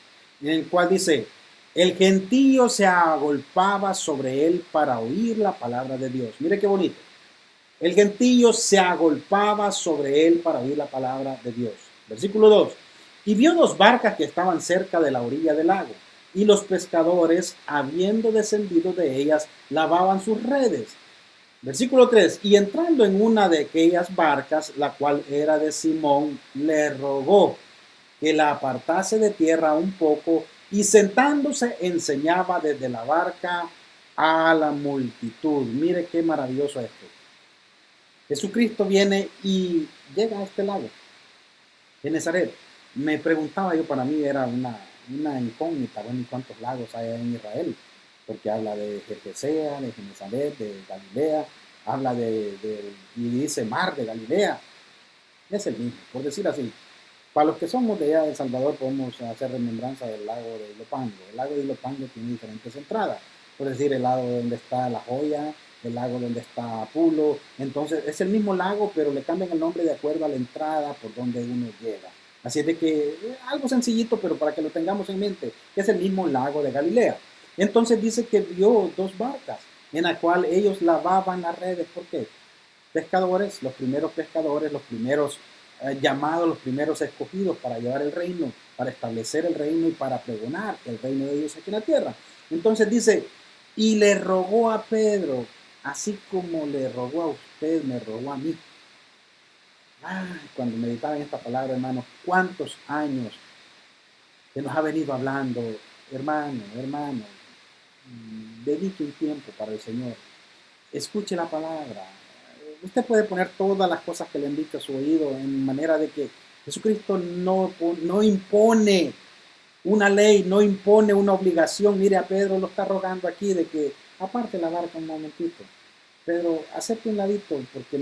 en el cual dice, el gentío se agolpaba sobre él para oír la palabra de Dios. Mire qué bonito. El gentío se agolpaba sobre él para oír la palabra de Dios. Versículo 2. Y vio 2 barcas que estaban cerca de la orilla del lago. y los pescadores, habiendo descendido de ellas, lavaban sus redes. Versículo 3, y entrando en una de aquellas barcas, la cual era de Simón, le rogó que la apartase de tierra un poco, y sentándose enseñaba desde la barca a la multitud. Mire qué maravilloso esto. Jesucristo viene y llega a este lago, de Nazaret. Me preguntaba yo, para mí era una incógnita, bueno, ¿y cuántos lagos hay en Israel? Porque habla de Jerjesea, de Genezaret, de Galilea, habla y dice mar de Galilea. Es el mismo, por decir así. Para los que somos de allá de El Salvador podemos hacer remembranza del lago de Ilopango. El lago de Ilopango tiene diferentes entradas. Por decir, el lago donde está La Joya, el lago donde está Pulo. Entonces es el mismo lago, pero le cambian el nombre de acuerdo a la entrada por donde uno llega. Así es de que algo sencillito, pero para que lo tengamos en mente, que es el mismo lago de Galilea. Entonces dice que vio dos barcas en la cual ellos lavaban las redes. ¿Por qué? Pescadores, los primeros llamados, los primeros escogidos para llevar el reino, para establecer el reino y para pregonar el reino de Dios aquí en la tierra. Entonces dice, y le rogó a Pedro, así como le rogó a usted, me rogó a mí. Ay, cuando meditaba en esta palabra, hermanos, cuántos años que nos ha venido hablando, hermano, dedique un tiempo para el Señor, escuche la palabra. Usted puede poner todas las cosas que le indica a su oído en manera de que Jesucristo no impone una ley, no impone una obligación. Mire, a Pedro lo está rogando aquí de que aparte la barca un momentito. Pedro, acepte un ladito porque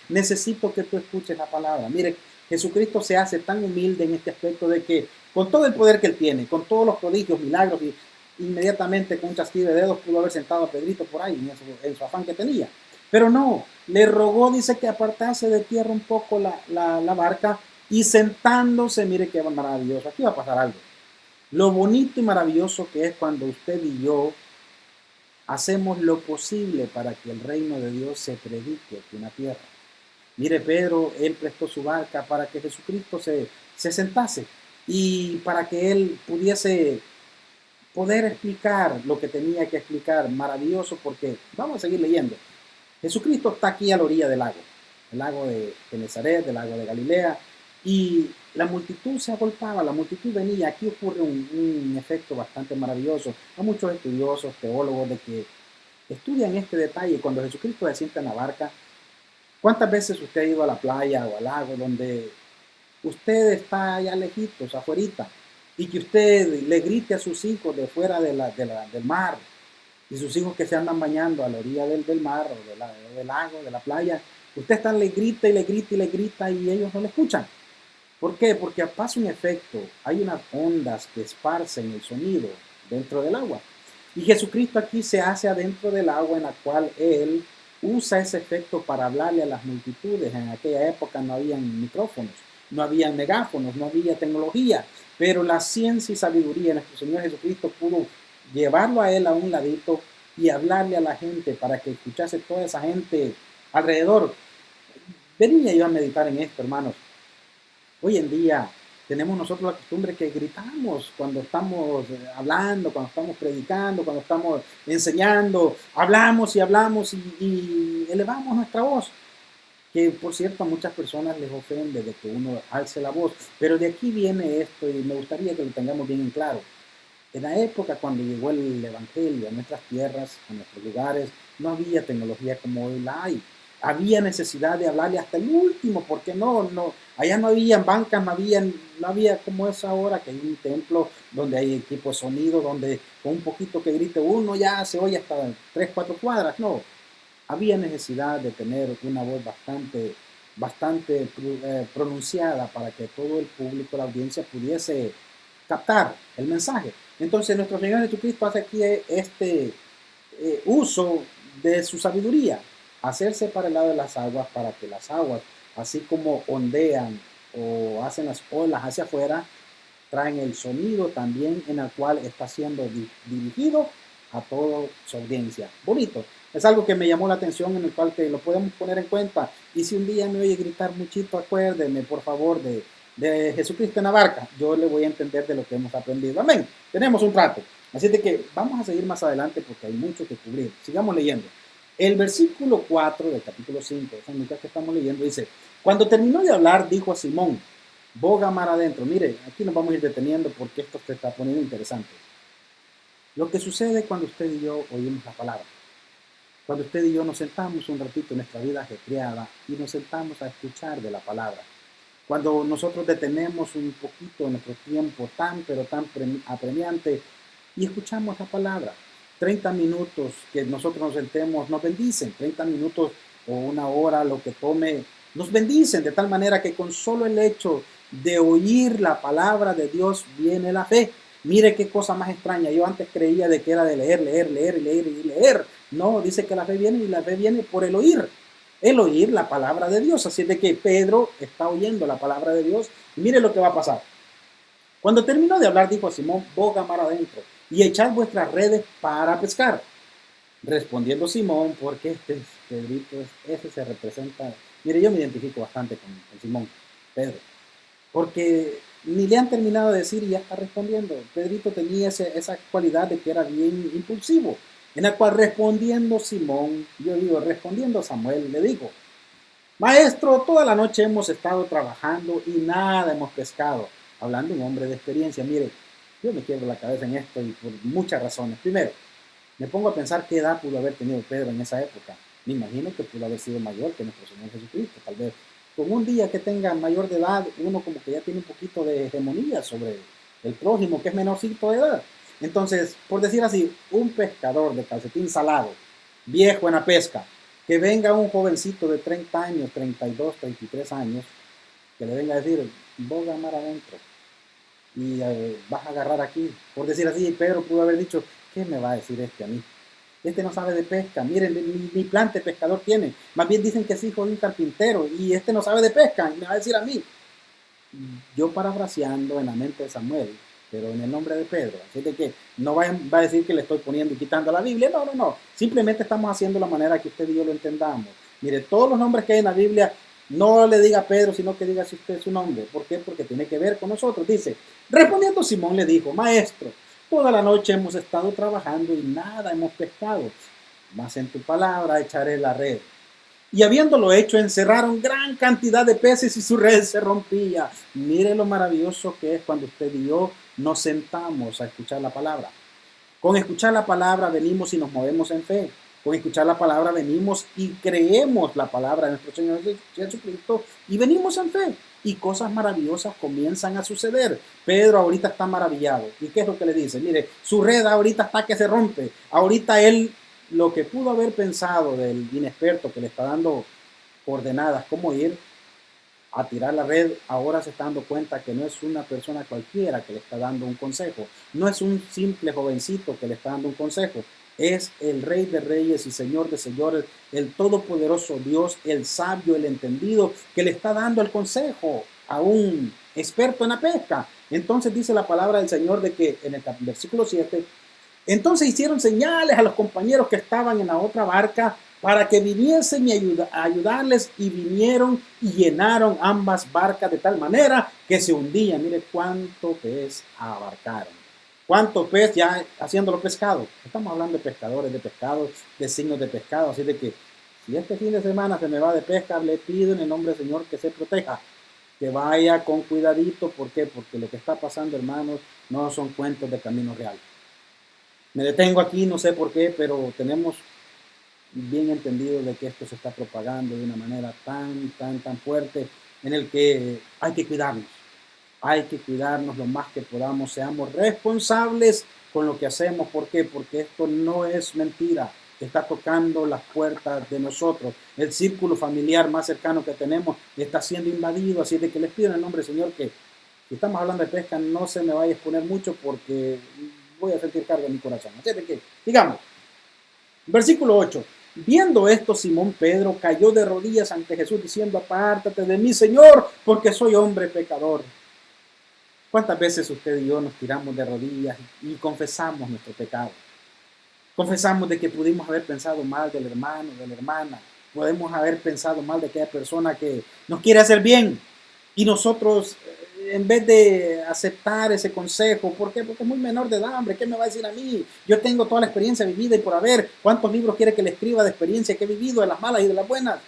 necesito que tú escuches la palabra. Mire, Jesucristo se hace tan humilde en este aspecto de que con todo el poder que él tiene, con todos los prodigios, milagros, y inmediatamente con un chasquido de dedos pudo haber sentado a Pedrito por ahí en su afán que tenía. Pero no, le rogó, dice que apartase de tierra un poco la barca y sentándose, mire qué maravilloso, aquí va a pasar algo. Lo bonito y maravilloso que es cuando usted y yo hacemos lo posible para que el reino de Dios se predique aquí en la tierra. Mire, Pedro, él prestó su barca para que Jesucristo se sentase y para que él pudiese poder explicar lo que tenía que explicar. Maravilloso, porque vamos a seguir leyendo. Jesucristo está aquí a la orilla del lago, el lago de Genezaret, el lago de Galilea, y la multitud se agolpaba, la multitud venía. Aquí ocurre un efecto bastante maravilloso. Hay muchos estudiosos, teólogos, de que estudian este detalle. Cuando Jesucristo se sienta en la barca, ¿cuántas veces usted ha ido a la playa o al lago donde usted está allá lejitos, afuerita, y que usted le grite a sus hijos de fuera del mar, y sus hijos que se andan bañando a la orilla del mar o del lago, de la playa, usted está le grita y le grita y le grita y ellos no le escuchan? ¿Por qué? Porque pasa un efecto, hay unas ondas que esparcen el sonido dentro del agua. Y Jesucristo aquí se hace adentro del agua, en la cual Él usa ese efecto para hablarle a las multitudes. En aquella época no habían micrófonos, no habían megáfonos, no había tecnología, pero la ciencia y sabiduría de nuestro Señor Jesucristo pudo llevarlo a Él a un ladito y hablarle a la gente para que escuchase toda esa gente alrededor. Venía yo a meditar en esto, hermanos. Hoy en día tenemos nosotros la costumbre que gritamos cuando estamos hablando, cuando estamos predicando, cuando estamos enseñando, hablamos y hablamos y elevamos nuestra voz, que por cierto a muchas personas les ofende de que uno alce la voz, pero de aquí viene esto y me gustaría que lo tengamos bien en claro. En la época cuando llegó el Evangelio a nuestras tierras, a nuestros lugares, no había tecnología como hoy la hay. Había necesidad de hablarle hasta el último, porque allá no había bancas, no había como es ahora, que hay un templo donde hay equipo de sonido, donde con un poquito que grite uno ya se oye hasta 3, 4 cuadras. No, había necesidad de tener una voz bastante pronunciada para que todo el público, la audiencia, pudiese captar el mensaje. Entonces nuestro Señor Jesucristo hace aquí este uso de su sabiduría, hacerse para el lado de las aguas, para que las aguas, así como ondean o hacen las olas hacia afuera, traen el sonido también en el cual está siendo dirigido a toda su audiencia. Bonito. Es algo que me llamó la atención, en el cual que lo podemos poner en cuenta. Y si un día me oye gritar muchito, acuérdeme por favor de Jesucristo en la barca, yo le voy a entender de lo que hemos aprendido. Amén. Tenemos un trato. Así de que vamos a seguir más adelante porque hay mucho que cubrir. Sigamos leyendo. El versículo 4 del capítulo 5 de San Lucas que estamos leyendo dice, cuando terminó de hablar, dijo a Simón, boga mar adentro. Mire, aquí nos vamos a ir deteniendo porque esto se está poniendo interesante. Lo que sucede cuando usted y yo oímos la palabra. Cuando usted y yo nos sentamos un ratito en nuestra vida ajetreada y nos sentamos a escuchar de la palabra. Cuando nosotros detenemos un poquito nuestro tiempo pero tan apremiante y escuchamos la palabra. 30 minutos que nosotros nos sentemos nos bendicen. 30 minutos o una hora, lo que tome, nos bendicen de tal manera que con solo el hecho de oír la palabra de Dios viene la fe. Mire qué cosa más extraña. Yo antes creía de que era de leer, leer, leer y leer y leer. No, dice que la fe viene y la fe viene por el oír. El oír la palabra de Dios. Así de que Pedro está oyendo la palabra de Dios. Y mire lo que va a pasar. Cuando terminó de hablar, dijo a Simón, boga mar adentro y echad vuestras redes para pescar. Respondiendo Simón, porque Pedrito, ese se representa. Mire, yo me identifico bastante con Simón, Pedro, porque ni le han terminado de decir y ya está respondiendo. Pedrito tenía esa cualidad de que era bien impulsivo, en la cual respondiendo Simón, yo digo, respondiendo Samuel, le dijo, maestro, toda la noche hemos estado trabajando y nada hemos pescado. Hablando un hombre de experiencia, mire, yo me quiebro la cabeza en esto y por muchas razones. Primero, me pongo a pensar qué edad pudo haber tenido Pedro en esa época. Me imagino que pudo haber sido mayor que nuestro Señor Jesucristo. Tal vez con un día que tenga mayor de edad, uno como que ya tiene un poquito de hegemonía sobre el prójimo, que es menorcito de edad. Entonces, por decir así, un pescador de calcetín salado, viejo en la pesca, que venga un jovencito de 30 años, 32, 33 años, que le venga a decir, boga mar adentro y vas a agarrar aquí. Por decir así, Pedro pudo haber dicho, ¿qué me va a decir este a mí? Este no sabe de pesca, miren, ni plante pescador tiene. Más bien dicen que es hijo de un carpintero y este no sabe de pesca y me va a decir a mí. Yo parafraseando en la mente de Samuel, pero en el nombre de Pedro. Así de que no va a decir que le estoy poniendo y quitando la Biblia. No, no, no. Simplemente estamos haciendo la manera que usted y yo lo entendamos. Mire, todos los nombres que hay en la Biblia, no le diga Pedro, sino que diga si usted su nombre. ¿Por qué? Porque tiene que ver con nosotros. Dice, respondiendo Simón le dijo, maestro, toda la noche hemos estado trabajando y nada hemos pescado. Mas en tu palabra echaré la red. Y habiéndolo hecho, encerraron gran cantidad de peces y su red se rompía. Mire lo maravilloso que es cuando usted y yo nos sentamos a escuchar la palabra. Con escuchar la palabra venimos y nos movemos en fe. Con escuchar la palabra venimos y creemos la palabra de nuestro Señor Jesucristo y venimos en fe. Y cosas maravillosas comienzan a suceder. Pedro ahorita está maravillado. ¿Y qué es lo que le dice? Mire, su red ahorita está que se rompe. Ahorita él, lo que pudo haber pensado del inexperto que le está dando coordenadas cómo ir a tirar la red, ahora se está dando cuenta que no es una persona cualquiera que le está dando un consejo, no es un simple jovencito que le está dando un consejo, es el Rey de Reyes y Señor de Señores, el todopoderoso Dios, el sabio, el entendido, que le está dando el consejo a un experto en la pesca. Entonces dice la palabra del Señor de que en el versículo 7, entonces hicieron señales a los compañeros que estaban en la otra barca para que viniesen a ayudarles y vinieron y llenaron ambas barcas de tal manera que se hundían. Mire cuánto pez abarcaron. Cuánto pez ya haciéndolo pescado. Estamos hablando de pescadores, de pescados, de signos de pescado. Así de que si este fin de semana se me va de pesca, le pido en el nombre del Señor que se proteja. Que vaya con cuidadito. ¿Por qué? Porque lo que está pasando, hermanos, no son cuentos de camino real. Me detengo aquí, no sé por qué, pero tenemos bien entendido de que esto se está propagando de una manera tan fuerte en el que hay que cuidarnos lo más que podamos, seamos responsables con lo que hacemos. ¿Por qué? Porque esto no es mentira, está tocando las puertas de nosotros, el círculo familiar más cercano que tenemos está siendo invadido, así de que les pido en el nombre del Señor que si estamos hablando de pesca no se me vaya a exponer mucho porque voy a sentir carga en mi corazón. Así de que, digamos, versículo 8. Viendo esto, Simón Pedro cayó de rodillas ante Jesús diciendo, apártate de mí, Señor, porque soy hombre pecador. ¿Cuántas veces usted y yo nos tiramos de rodillas y confesamos nuestro pecado? Confesamos de que pudimos haber pensado mal del hermano, de la hermana. Podemos haber pensado mal de aquella persona que nos quiere hacer bien. Y nosotros en vez de aceptar ese consejo, ¿por qué? Porque es muy menor de edad, hombre, ¿qué me va a decir a mí? Yo tengo toda la experiencia vivida y por haber, ¿cuántos libros quiere que le escriba de experiencia que he vivido, de las malas y de las buenas?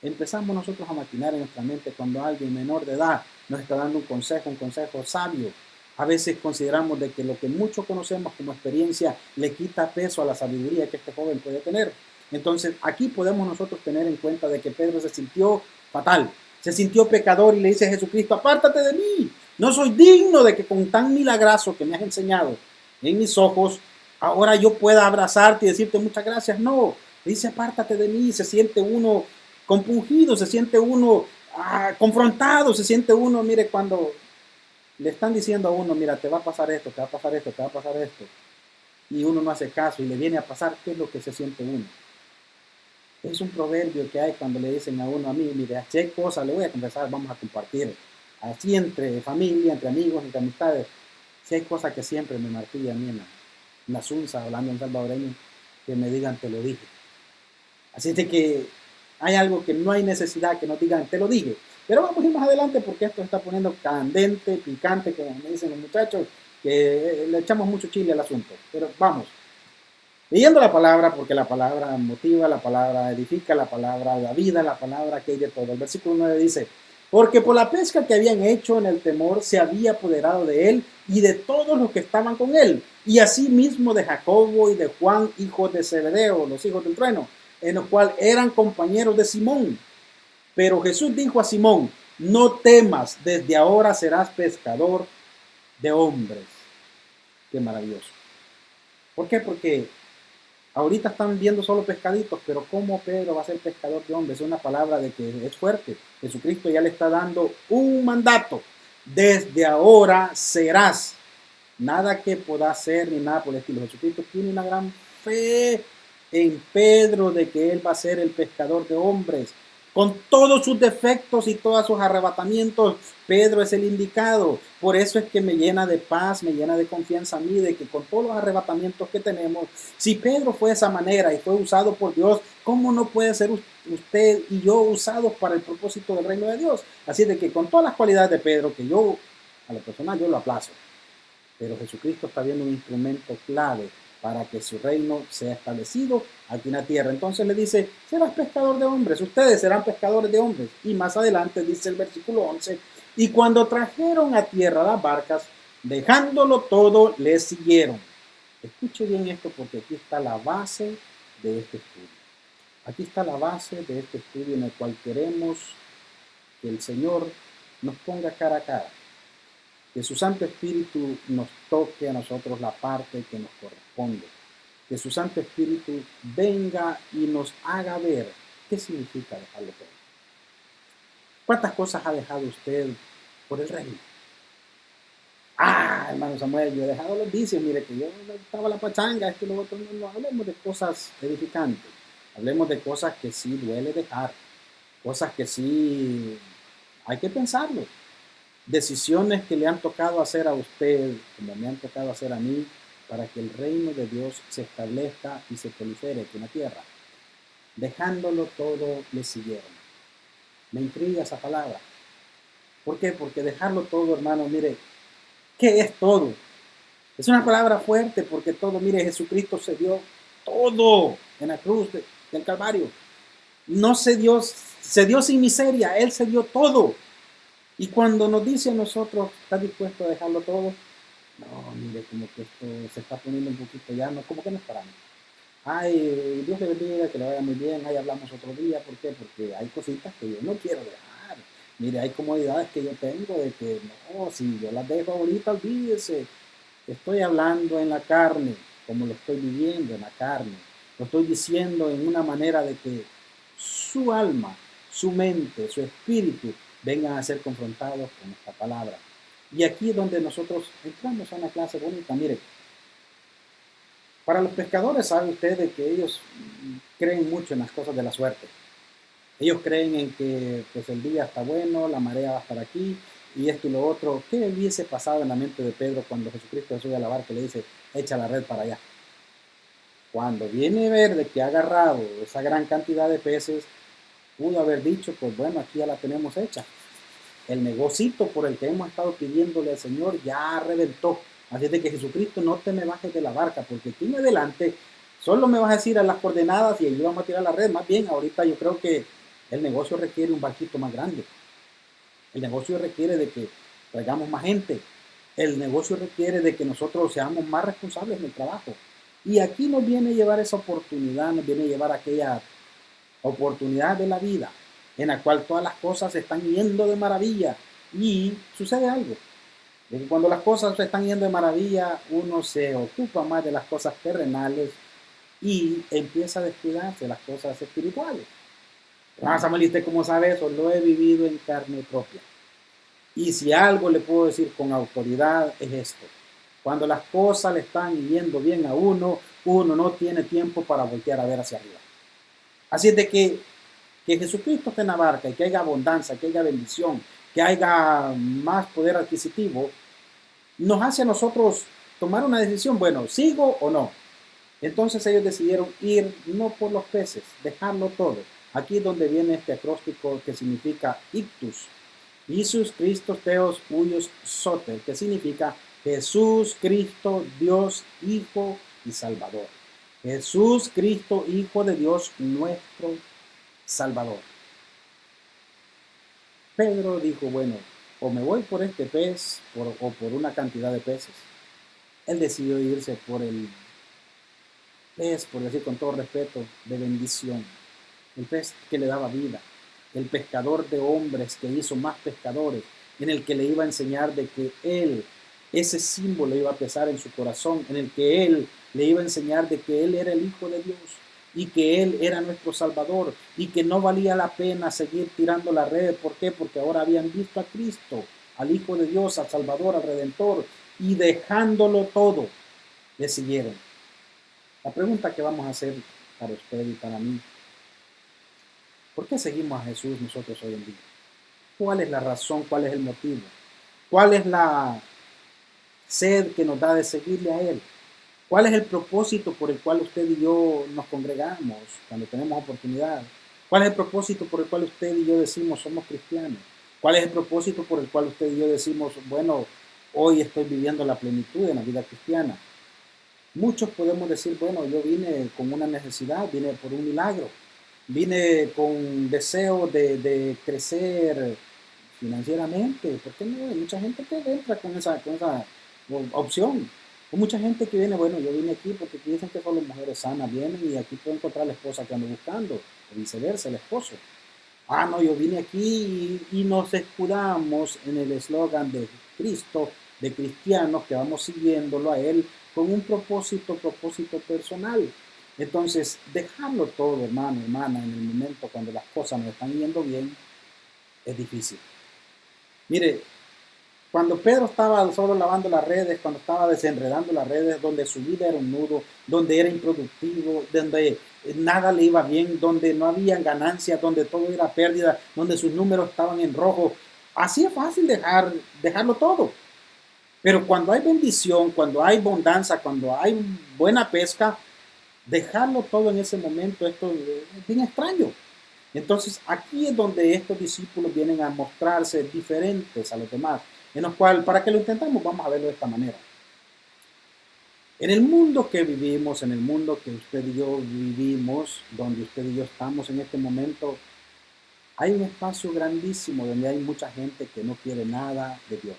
Empezamos nosotros a maquinar en nuestra mente cuando alguien menor de edad nos está dando un consejo sabio. A veces consideramos de que lo que mucho conocemos como experiencia le quita peso a la sabiduría que este joven puede tener. Entonces aquí podemos nosotros tener en cuenta de que Pedro se sintió fatal, se sintió pecador y le dice a Jesucristo, apártate de mí, no soy digno de que con tan milagroso que me has enseñado en mis ojos, ahora yo pueda abrazarte y decirte muchas gracias. No, dice apártate de mí, se siente uno compungido, se siente uno confrontado, se siente uno, mire, cuando le están diciendo a uno, mira, te va a pasar esto, te va a pasar esto, te va a pasar esto, y uno no hace caso y le viene a pasar, ¿qué es lo que se siente uno? Es un proverbio que hay cuando le dicen a uno, a mí, mire, si hay cosas, le voy a confesar, vamos a compartir, así entre familia, entre amigos, entre amistades, si hay cosas que siempre me martilla a mí en la sunza, hablando en salvadoreño, que me digan, te lo dije. Así es de que hay algo que no hay necesidad que nos digan, te lo dije. Pero vamos a ir más adelante porque esto se está poniendo candente, picante, como me dicen los muchachos, que le echamos mucho chile al asunto. Pero vamos, leyendo la palabra, porque la palabra motiva, la palabra edifica, la palabra da vida, la palabra que hay de todo. El versículo 9 dice, porque por la pesca que habían hecho en el temor se había apoderado de él y de todos los que estaban con él, y asimismo de Jacobo y de Juan, hijos de Zebedeo, los hijos del trueno, en los cuales eran compañeros de Simón. Pero Jesús dijo a Simón, no temas, desde ahora serás pescador de hombres. Qué maravilloso. ¿Por qué? Porque ahorita están viendo solo pescaditos, pero ¿cómo Pedro va a ser pescador de hombres? Es una palabra de que es fuerte. Jesucristo ya le está dando un mandato. Desde ahora serás. Nada que pueda hacer ni nada por el estilo. Jesucristo tiene una gran fe en Pedro de que él va a ser el pescador de hombres. Con todos sus defectos y todos sus arrebatamientos, Pedro es el indicado. Por eso es que me llena de paz, me llena de confianza a mí, de que con todos los arrebatamientos que tenemos, si Pedro fue de esa manera y fue usado por Dios, ¿cómo no puede ser usted y yo usados para el propósito del reino de Dios? Así de que con todas las cualidades de Pedro, que yo, a la personal, yo lo aplazo. Pero Jesucristo está viendo un instrumento clave para que su reino sea establecido aquí en la tierra. Entonces le dice, serás pescador de hombres, ustedes serán pescadores de hombres. Y más adelante dice el versículo 11, y cuando trajeron a tierra las barcas, dejándolo todo, le siguieron. Escuche bien esto porque aquí está la base de este estudio. Aquí está la base de este estudio en el cual queremos que el Señor nos ponga cara a cara. Que su Santo Espíritu nos toque a nosotros la parte que nos corresponde. Que su Santo Espíritu venga y nos haga ver qué significa dejarlo todo. ¿Cuántas cosas ha dejado usted por el reino? Hermano Samuel, yo he dejado los vicios, mire que yo estaba la pachanga, esto y lo otro. No hablemos de cosas edificantes. Hablemos de cosas que sí duele dejar. Cosas que sí hay que pensarlo. Decisiones que le han tocado hacer a usted, como me han tocado hacer a mí, para que el reino de Dios se establezca y se prolifere aquí en la tierra. Dejándolo todo, le siguieron. Me intriga esa palabra. ¿Por qué? Porque dejarlo todo, hermano, mire, ¿qué es todo? Es una palabra fuerte porque todo, mire, Jesucristo se dio todo en la cruz del Calvario. No se dio sin miseria, Él se dio todo. Y cuando nos dice a nosotros, ¿estás dispuesto a dejarlo todo? No, mire, como que esto se está poniendo un poquito ya, no, como que no es para mí. Ay, Dios le bendiga, que le vaya muy bien, ahí hablamos otro día. ¿Por qué? Porque hay cositas que yo no quiero dejar. Mire, hay comodidades que yo tengo de que no, si yo las dejo ahorita, olvídese. Estoy hablando en la carne, como lo estoy viviendo en la carne. Lo estoy diciendo en una manera de que su alma, su mente, su espíritu vengan a ser confrontados con esta palabra. Y aquí es donde nosotros entramos a una clase bonita. Mire, para los pescadores, sabe usted de que ellos creen mucho en las cosas de la suerte. Ellos creen en que pues, el día está bueno, la marea va a estar aquí, y esto y lo otro. ¿Qué hubiese pasado en la mente de Pedro cuando Jesucristo sube a la barca y le dice, echa la red para allá? Cuando viene a ver de que ha agarrado esa gran cantidad de peces, pudo haber dicho, pues bueno, aquí ya la tenemos hecha. el negocito por el que hemos estado pidiéndole al Señor ya reventó. Así es de que Jesucristo, no te me bajes de la barca, porque aquí en adelante solo me vas a decir a las coordenadas y ahí vamos a tirar la red. Más bien, ahorita yo creo que el negocio requiere un barquito más grande. El negocio requiere de que traigamos más gente. El negocio requiere de que nosotros seamos más responsables en el trabajo. Y aquí nos viene a llevar esa oportunidad, nos viene a llevar aquella oportunidad de la vida en la cual todas las cosas se están yendo de maravilla. Y sucede algo, de que cuando las cosas se están yendo de maravilla, uno se ocupa más de las cosas terrenales y empieza a descuidarse de las cosas espirituales. Samuel, ¿y usted cómo sabe eso? Lo he vivido en carne propia. Y si algo le puedo decir con autoridad es esto. Cuando las cosas le están yendo bien a uno, uno no tiene tiempo para voltear a ver hacia arriba. Así es de que Jesucristo esté en la barca y que haya abundancia, que haya bendición, que haya más poder adquisitivo, nos hace a nosotros tomar una decisión, bueno, ¿sigo o no? Entonces ellos decidieron ir no por los peces, dejarlo todo. Aquí es donde viene este acróstico que significa ictus. Jesús Cristo Theos Huios Soter, que significa Jesús Cristo, Dios, Hijo y Salvador. Jesús Cristo, Hijo de Dios, nuestro Salvador. Pedro dijo, bueno, o me voy por este pez o por una cantidad de peces. Él decidió irse por el pez, por decir con todo respeto, de bendición. El pez que le daba vida. El pescador de hombres que hizo más pescadores, en el que le iba a enseñar de que él, ese símbolo iba a pesar en su corazón, en el que él le iba a enseñar de que él era el Hijo de Dios y que él era nuestro Salvador y que no valía la pena seguir tirando la red. ¿Por qué? Porque ahora habían visto a Cristo, al Hijo de Dios, al Salvador, al Redentor, y dejándolo todo, le siguieron. La pregunta que vamos a hacer para usted y para mí: ¿por qué seguimos a Jesús nosotros hoy en día? ¿Cuál es la razón? ¿Cuál es el motivo? ¿Cuál es la sed que nos da de seguirle a Él? ¿Cuál es el propósito por el cual usted y yo nos congregamos cuando tenemos oportunidad? ¿Cuál es el propósito por el cual usted y yo decimos somos cristianos? ¿Cuál es el propósito por el cual usted y yo decimos, bueno, hoy estoy viviendo la plenitud en la vida cristiana? Muchos podemos decir, bueno, yo vine con una necesidad, vine por un milagro, vine con deseo de crecer financieramente. ¿Por qué no? Hay mucha gente que entra con esa opción. Hay mucha gente que viene, bueno, yo vine aquí porque aquí dicen que solo mujeres sanas vienen y aquí puedo encontrar la esposa que ando buscando, o viceversa, el esposo. Ah, no, yo vine aquí y nos escudamos en el eslogan de Cristo, de cristianos que vamos siguiéndolo a Él con un propósito personal. Entonces, dejarlo todo, hermano, hermana, en el momento cuando las cosas nos están yendo bien, es difícil. Mire, cuando Pedro estaba solo lavando las redes, cuando estaba desenredando las redes, donde su vida era un nudo, donde era improductivo, donde nada le iba bien, donde no había ganancias, donde todo era pérdida, donde sus números estaban en rojo, así es fácil dejarlo todo. Pero cuando hay bendición, cuando hay abundancia, cuando hay buena pesca, dejarlo todo en ese momento, esto es bien extraño. Entonces aquí es donde estos discípulos vienen a mostrarse diferentes a los demás, en los cuales, para que lo intentamos, vamos a verlo de esta manera. En el mundo que vivimos, en el mundo que usted y yo vivimos, donde usted y yo estamos en este momento, hay un espacio grandísimo donde hay mucha gente que no quiere nada de Dios,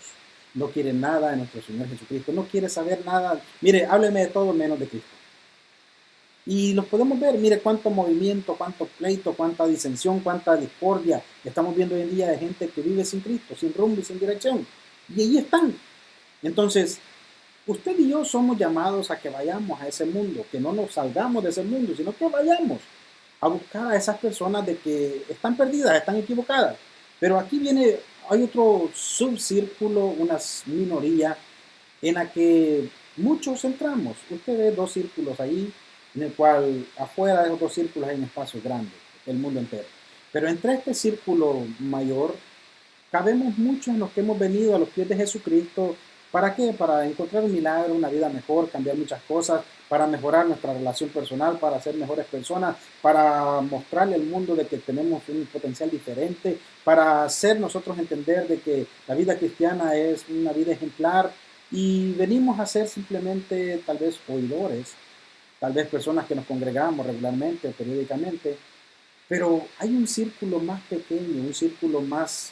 no quiere nada de nuestro Señor Jesucristo, no quiere saber nada. Mire, hábleme de todo menos de Cristo. Y los podemos ver, mire cuánto movimiento, cuánto pleito, cuánta disensión, cuánta discordia estamos viendo hoy en día de gente que vive sin Cristo, sin rumbo y sin dirección. Y ahí están. Entonces, usted y yo somos llamados a que vayamos a ese mundo, que no nos salgamos de ese mundo, sino que vayamos a buscar a esas personas de que están perdidas, están equivocadas. Pero aquí viene, hay otro subcírculo, una minoría en la que muchos entramos. Usted ve dos círculos ahí, en el cual afuera de esos dos círculos hay un espacio grande, el mundo entero. Pero entre este círculo mayor, cabemos muchos en los que hemos venido a los pies de Jesucristo ¿Para qué? Para encontrar un milagro, una vida mejor, cambiar muchas cosas, para mejorar nuestra relación personal, para ser mejores personas, para mostrarle al mundo de que tenemos un potencial diferente, para hacer nosotros entender de que la vida cristiana es una vida ejemplar y venimos a ser simplemente tal vez oidores, tal vez personas que nos congregamos regularmente o periódicamente, pero hay un círculo más pequeño, un círculo más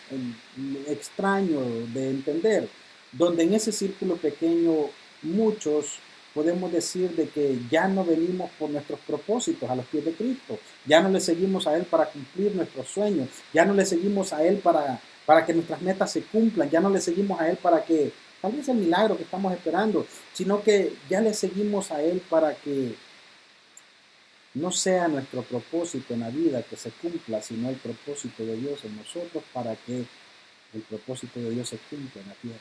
extraño de entender, donde en ese círculo pequeño muchos podemos decir de que ya no venimos por nuestros propósitos a los pies de Cristo, ya no le seguimos a Él para cumplir nuestros sueños, ya no le seguimos a Él para que nuestras metas se cumplan, ya no le seguimos a Él para que tal vez el milagro que estamos esperando, sino que ya le seguimos a Él para que no sea nuestro propósito en la vida que se cumpla, sino el propósito de Dios en nosotros para que el propósito de Dios se cumpla en la tierra.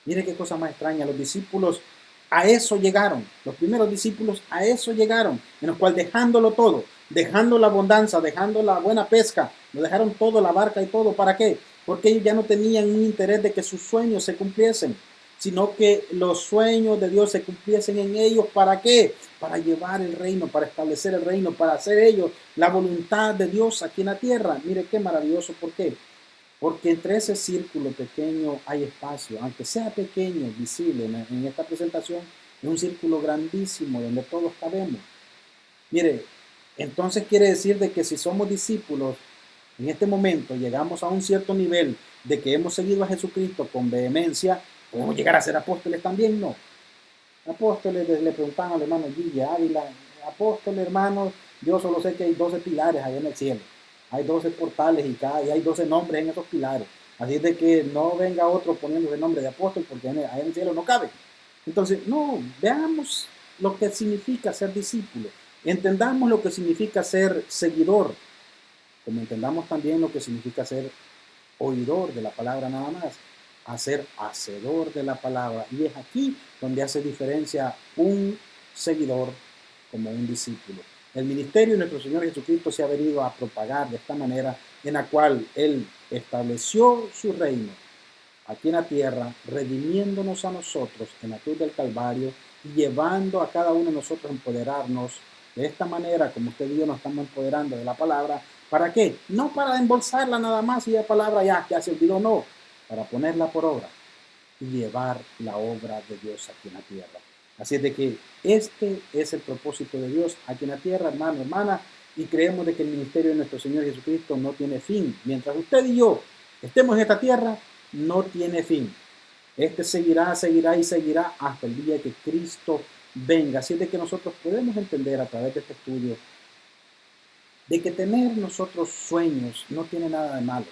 Mire qué cosa más extraña, los discípulos a eso llegaron, los primeros discípulos a eso llegaron, en los cuales dejándolo todo, dejando la abundancia, dejando la buena pesca, lo dejaron todo, la barca y todo, ¿para qué? Porque ellos ya no tenían un interés de que sus sueños se cumpliesen, sino que los sueños de Dios se cumpliesen en ellos, ¿para qué? Para llevar el reino, para establecer el reino, para hacer ellos la voluntad de Dios aquí en la tierra. Mire qué maravilloso, ¿por qué? Porque entre ese círculo pequeño hay espacio, aunque sea pequeño, visible en esta presentación, es un círculo grandísimo donde todos cabemos. Mire, entonces quiere decir de que si somos discípulos, en este momento llegamos a un cierto nivel de que hemos seguido a Jesucristo con vehemencia, podemos llegar a ser apóstoles también, ¿no? Apóstoles, le preguntaban al hermano Guille Ávila, apóstoles, hermanos, yo solo sé que hay 12 pilares allá en el cielo, hay 12 portales y hay 12 nombres en esos pilares, así de que no venga otro poniendo el nombre de apóstol porque allá en el cielo no cabe. Entonces, no, veamos lo que significa ser discípulo, entendamos lo que significa ser seguidor, como entendamos también lo que significa ser oidor de la palabra nada más, a ser hacedor de la palabra. Y es aquí donde hace diferencia un seguidor como un discípulo. El ministerio de nuestro Señor Jesucristo se ha venido a propagar de esta manera en la cual Él estableció su reino aquí en la tierra, redimiéndonos a nosotros en la cruz del Calvario y llevando a cada uno de nosotros a empoderarnos de esta manera, como usted y yo nos estamos empoderando de la palabra. ¿Para qué? No para embolsarla nada más y la palabra ya se olvidó, no, para ponerla por obra y llevar la obra de Dios aquí en la tierra. Así es de que este es el propósito de Dios aquí en la tierra, hermano, hermana, y creemos de que el ministerio de nuestro Señor Jesucristo no tiene fin. Mientras usted y yo estemos en esta tierra, no tiene fin. Este seguirá, seguirá y seguirá hasta el día que Cristo venga. Así es de que nosotros podemos entender a través de este estudio de que tener nosotros sueños no tiene nada de malo.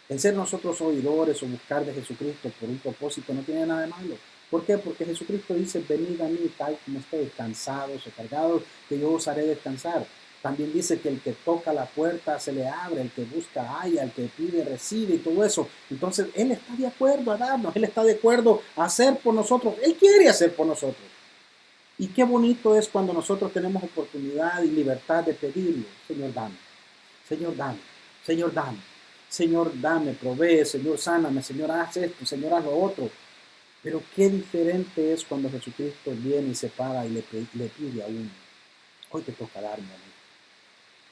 El ser nosotros oidores o buscar de Jesucristo por un propósito no tiene nada de malo. ¿Por qué? Porque Jesucristo dice, venid a mí tal como estéis cansados o cargados, que yo os haré descansar. También dice que el que toca la puerta se le abre, el que busca halla, el que pide recibe y todo eso. Entonces Él está de acuerdo a darnos, Él está de acuerdo a hacer por nosotros, Él quiere hacer por nosotros. Y qué bonito es cuando nosotros tenemos oportunidad y libertad de pedirle, Señor, dame, Señor, dame, Señor, dame, Señor, dame, provee, Señor, sáname, Señor, haz esto, Señor, haz lo otro. Pero qué diferente es cuando Jesucristo viene y se para y le pide a uno. Hoy te toca darme, amigo.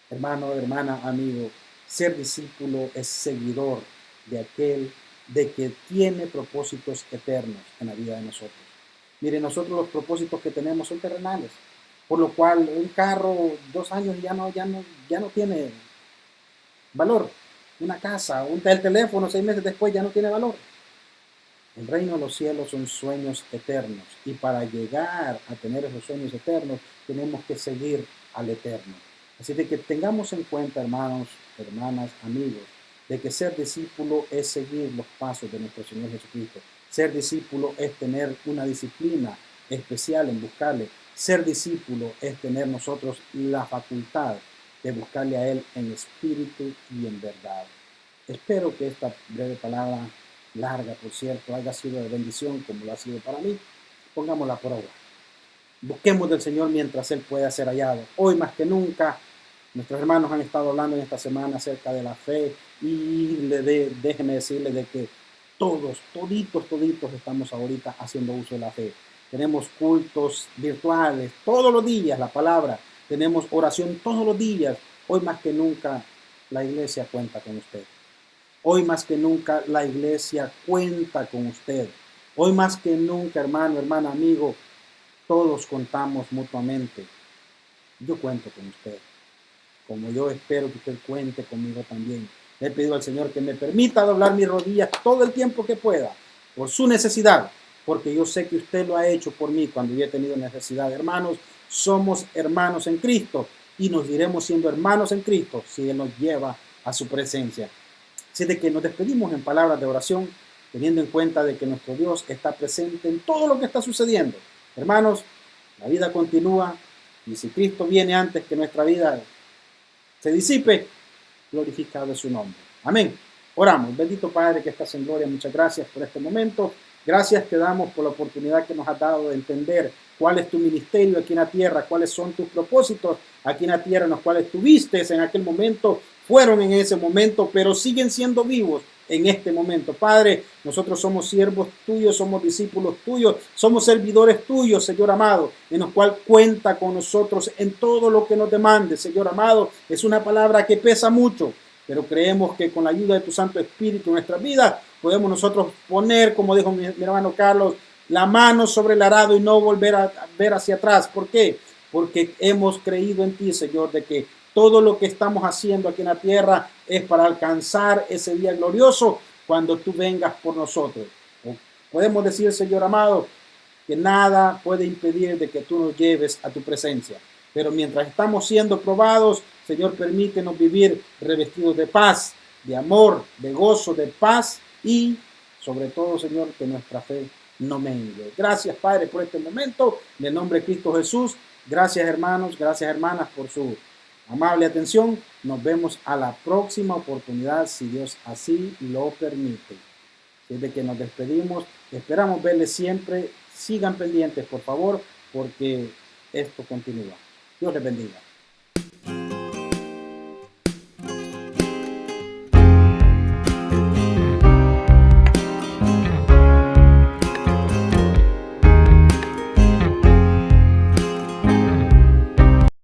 Hermano, hermana, amigo, ser discípulo es seguidor de aquel de que tiene propósitos eternos en la vida de nosotros. Mire, nosotros los propósitos que tenemos son terrenales, por lo cual un carro 2 años ya no tiene valor. Una casa, el teléfono 6 meses después ya no tiene valor. El reino de los cielos son sueños eternos y para llegar a tener esos sueños eternos tenemos que seguir al eterno. Así de que tengamos en cuenta, hermanos, hermanas, amigos, de que ser discípulo es seguir los pasos de nuestro Señor Jesucristo. Ser discípulo es tener una disciplina especial en buscarle. Ser discípulo es tener nosotros la facultad de buscarle a Él en espíritu y en verdad. Espero que esta breve palabra, larga por cierto, haya sido de bendición como lo ha sido para mí. Pongámosla por obra. Busquemos del Señor mientras Él pueda ser hallado. Hoy más que nunca, nuestros hermanos han estado hablando en esta semana acerca de la fe y déjeme decirle de que Todos, toditos estamos ahorita haciendo uso de la fe. Tenemos cultos virtuales todos los días, la palabra. Tenemos oración todos los días. Hoy más que nunca la iglesia cuenta con usted. Hoy más que nunca la iglesia cuenta con usted. Hoy más que nunca, hermano, hermana, amigo, todos contamos mutuamente. Yo cuento con usted, como yo espero que usted cuente conmigo también. Le he pedido al Señor que me permita doblar mis rodillas todo el tiempo que pueda, por su necesidad, porque yo sé que usted lo ha hecho por mí cuando yo he tenido necesidad. Hermanos, somos hermanos en Cristo y nos diremos siendo hermanos en Cristo si Él nos lleva a su presencia. Así de que nos despedimos en palabras de oración, teniendo en cuenta de que nuestro Dios está presente en todo lo que está sucediendo. Hermanos, la vida continúa y si Cristo viene antes que nuestra vida se disipe, glorificado es su nombre. Amén. Oramos. Bendito Padre que estás en gloria, muchas gracias por este momento. Gracias te damos por la oportunidad que nos has dado de entender cuál es tu ministerio aquí en la tierra, cuáles son tus propósitos aquí en la tierra, en los cuales tuviste en aquel momento, fueron en ese momento, pero siguen siendo vivos en este momento. Padre, nosotros somos siervos tuyos, somos discípulos tuyos, somos servidores tuyos, Señor amado, en los cual cuenta con nosotros en todo lo que nos demande, Señor amado. Es una palabra que pesa mucho, pero creemos que con la ayuda de tu Santo Espíritu en nuestras vidas podemos nosotros poner, como dijo mi hermano Carlos, la mano sobre el arado y no volver a ver hacia atrás. ¿Por qué? Porque hemos creído en ti, Señor, de que todo lo que estamos haciendo aquí en la tierra es para alcanzar ese día glorioso cuando tú vengas por nosotros. Podemos decir, Señor amado, que nada puede impedir de que tú nos lleves a tu presencia. Pero mientras estamos siendo probados, Señor, permítenos vivir revestidos de paz, de amor, de gozo, de paz y sobre todo, Señor, que nuestra fe no mengue. Gracias, Padre, por este momento. En el nombre de Cristo Jesús. Gracias, hermanos. Gracias, hermanas, por su amable atención. Nos vemos a la próxima oportunidad, si Dios así lo permite. Desde que nos despedimos, esperamos verles siempre. Sigan pendientes, por favor, porque esto continúa. Dios les bendiga.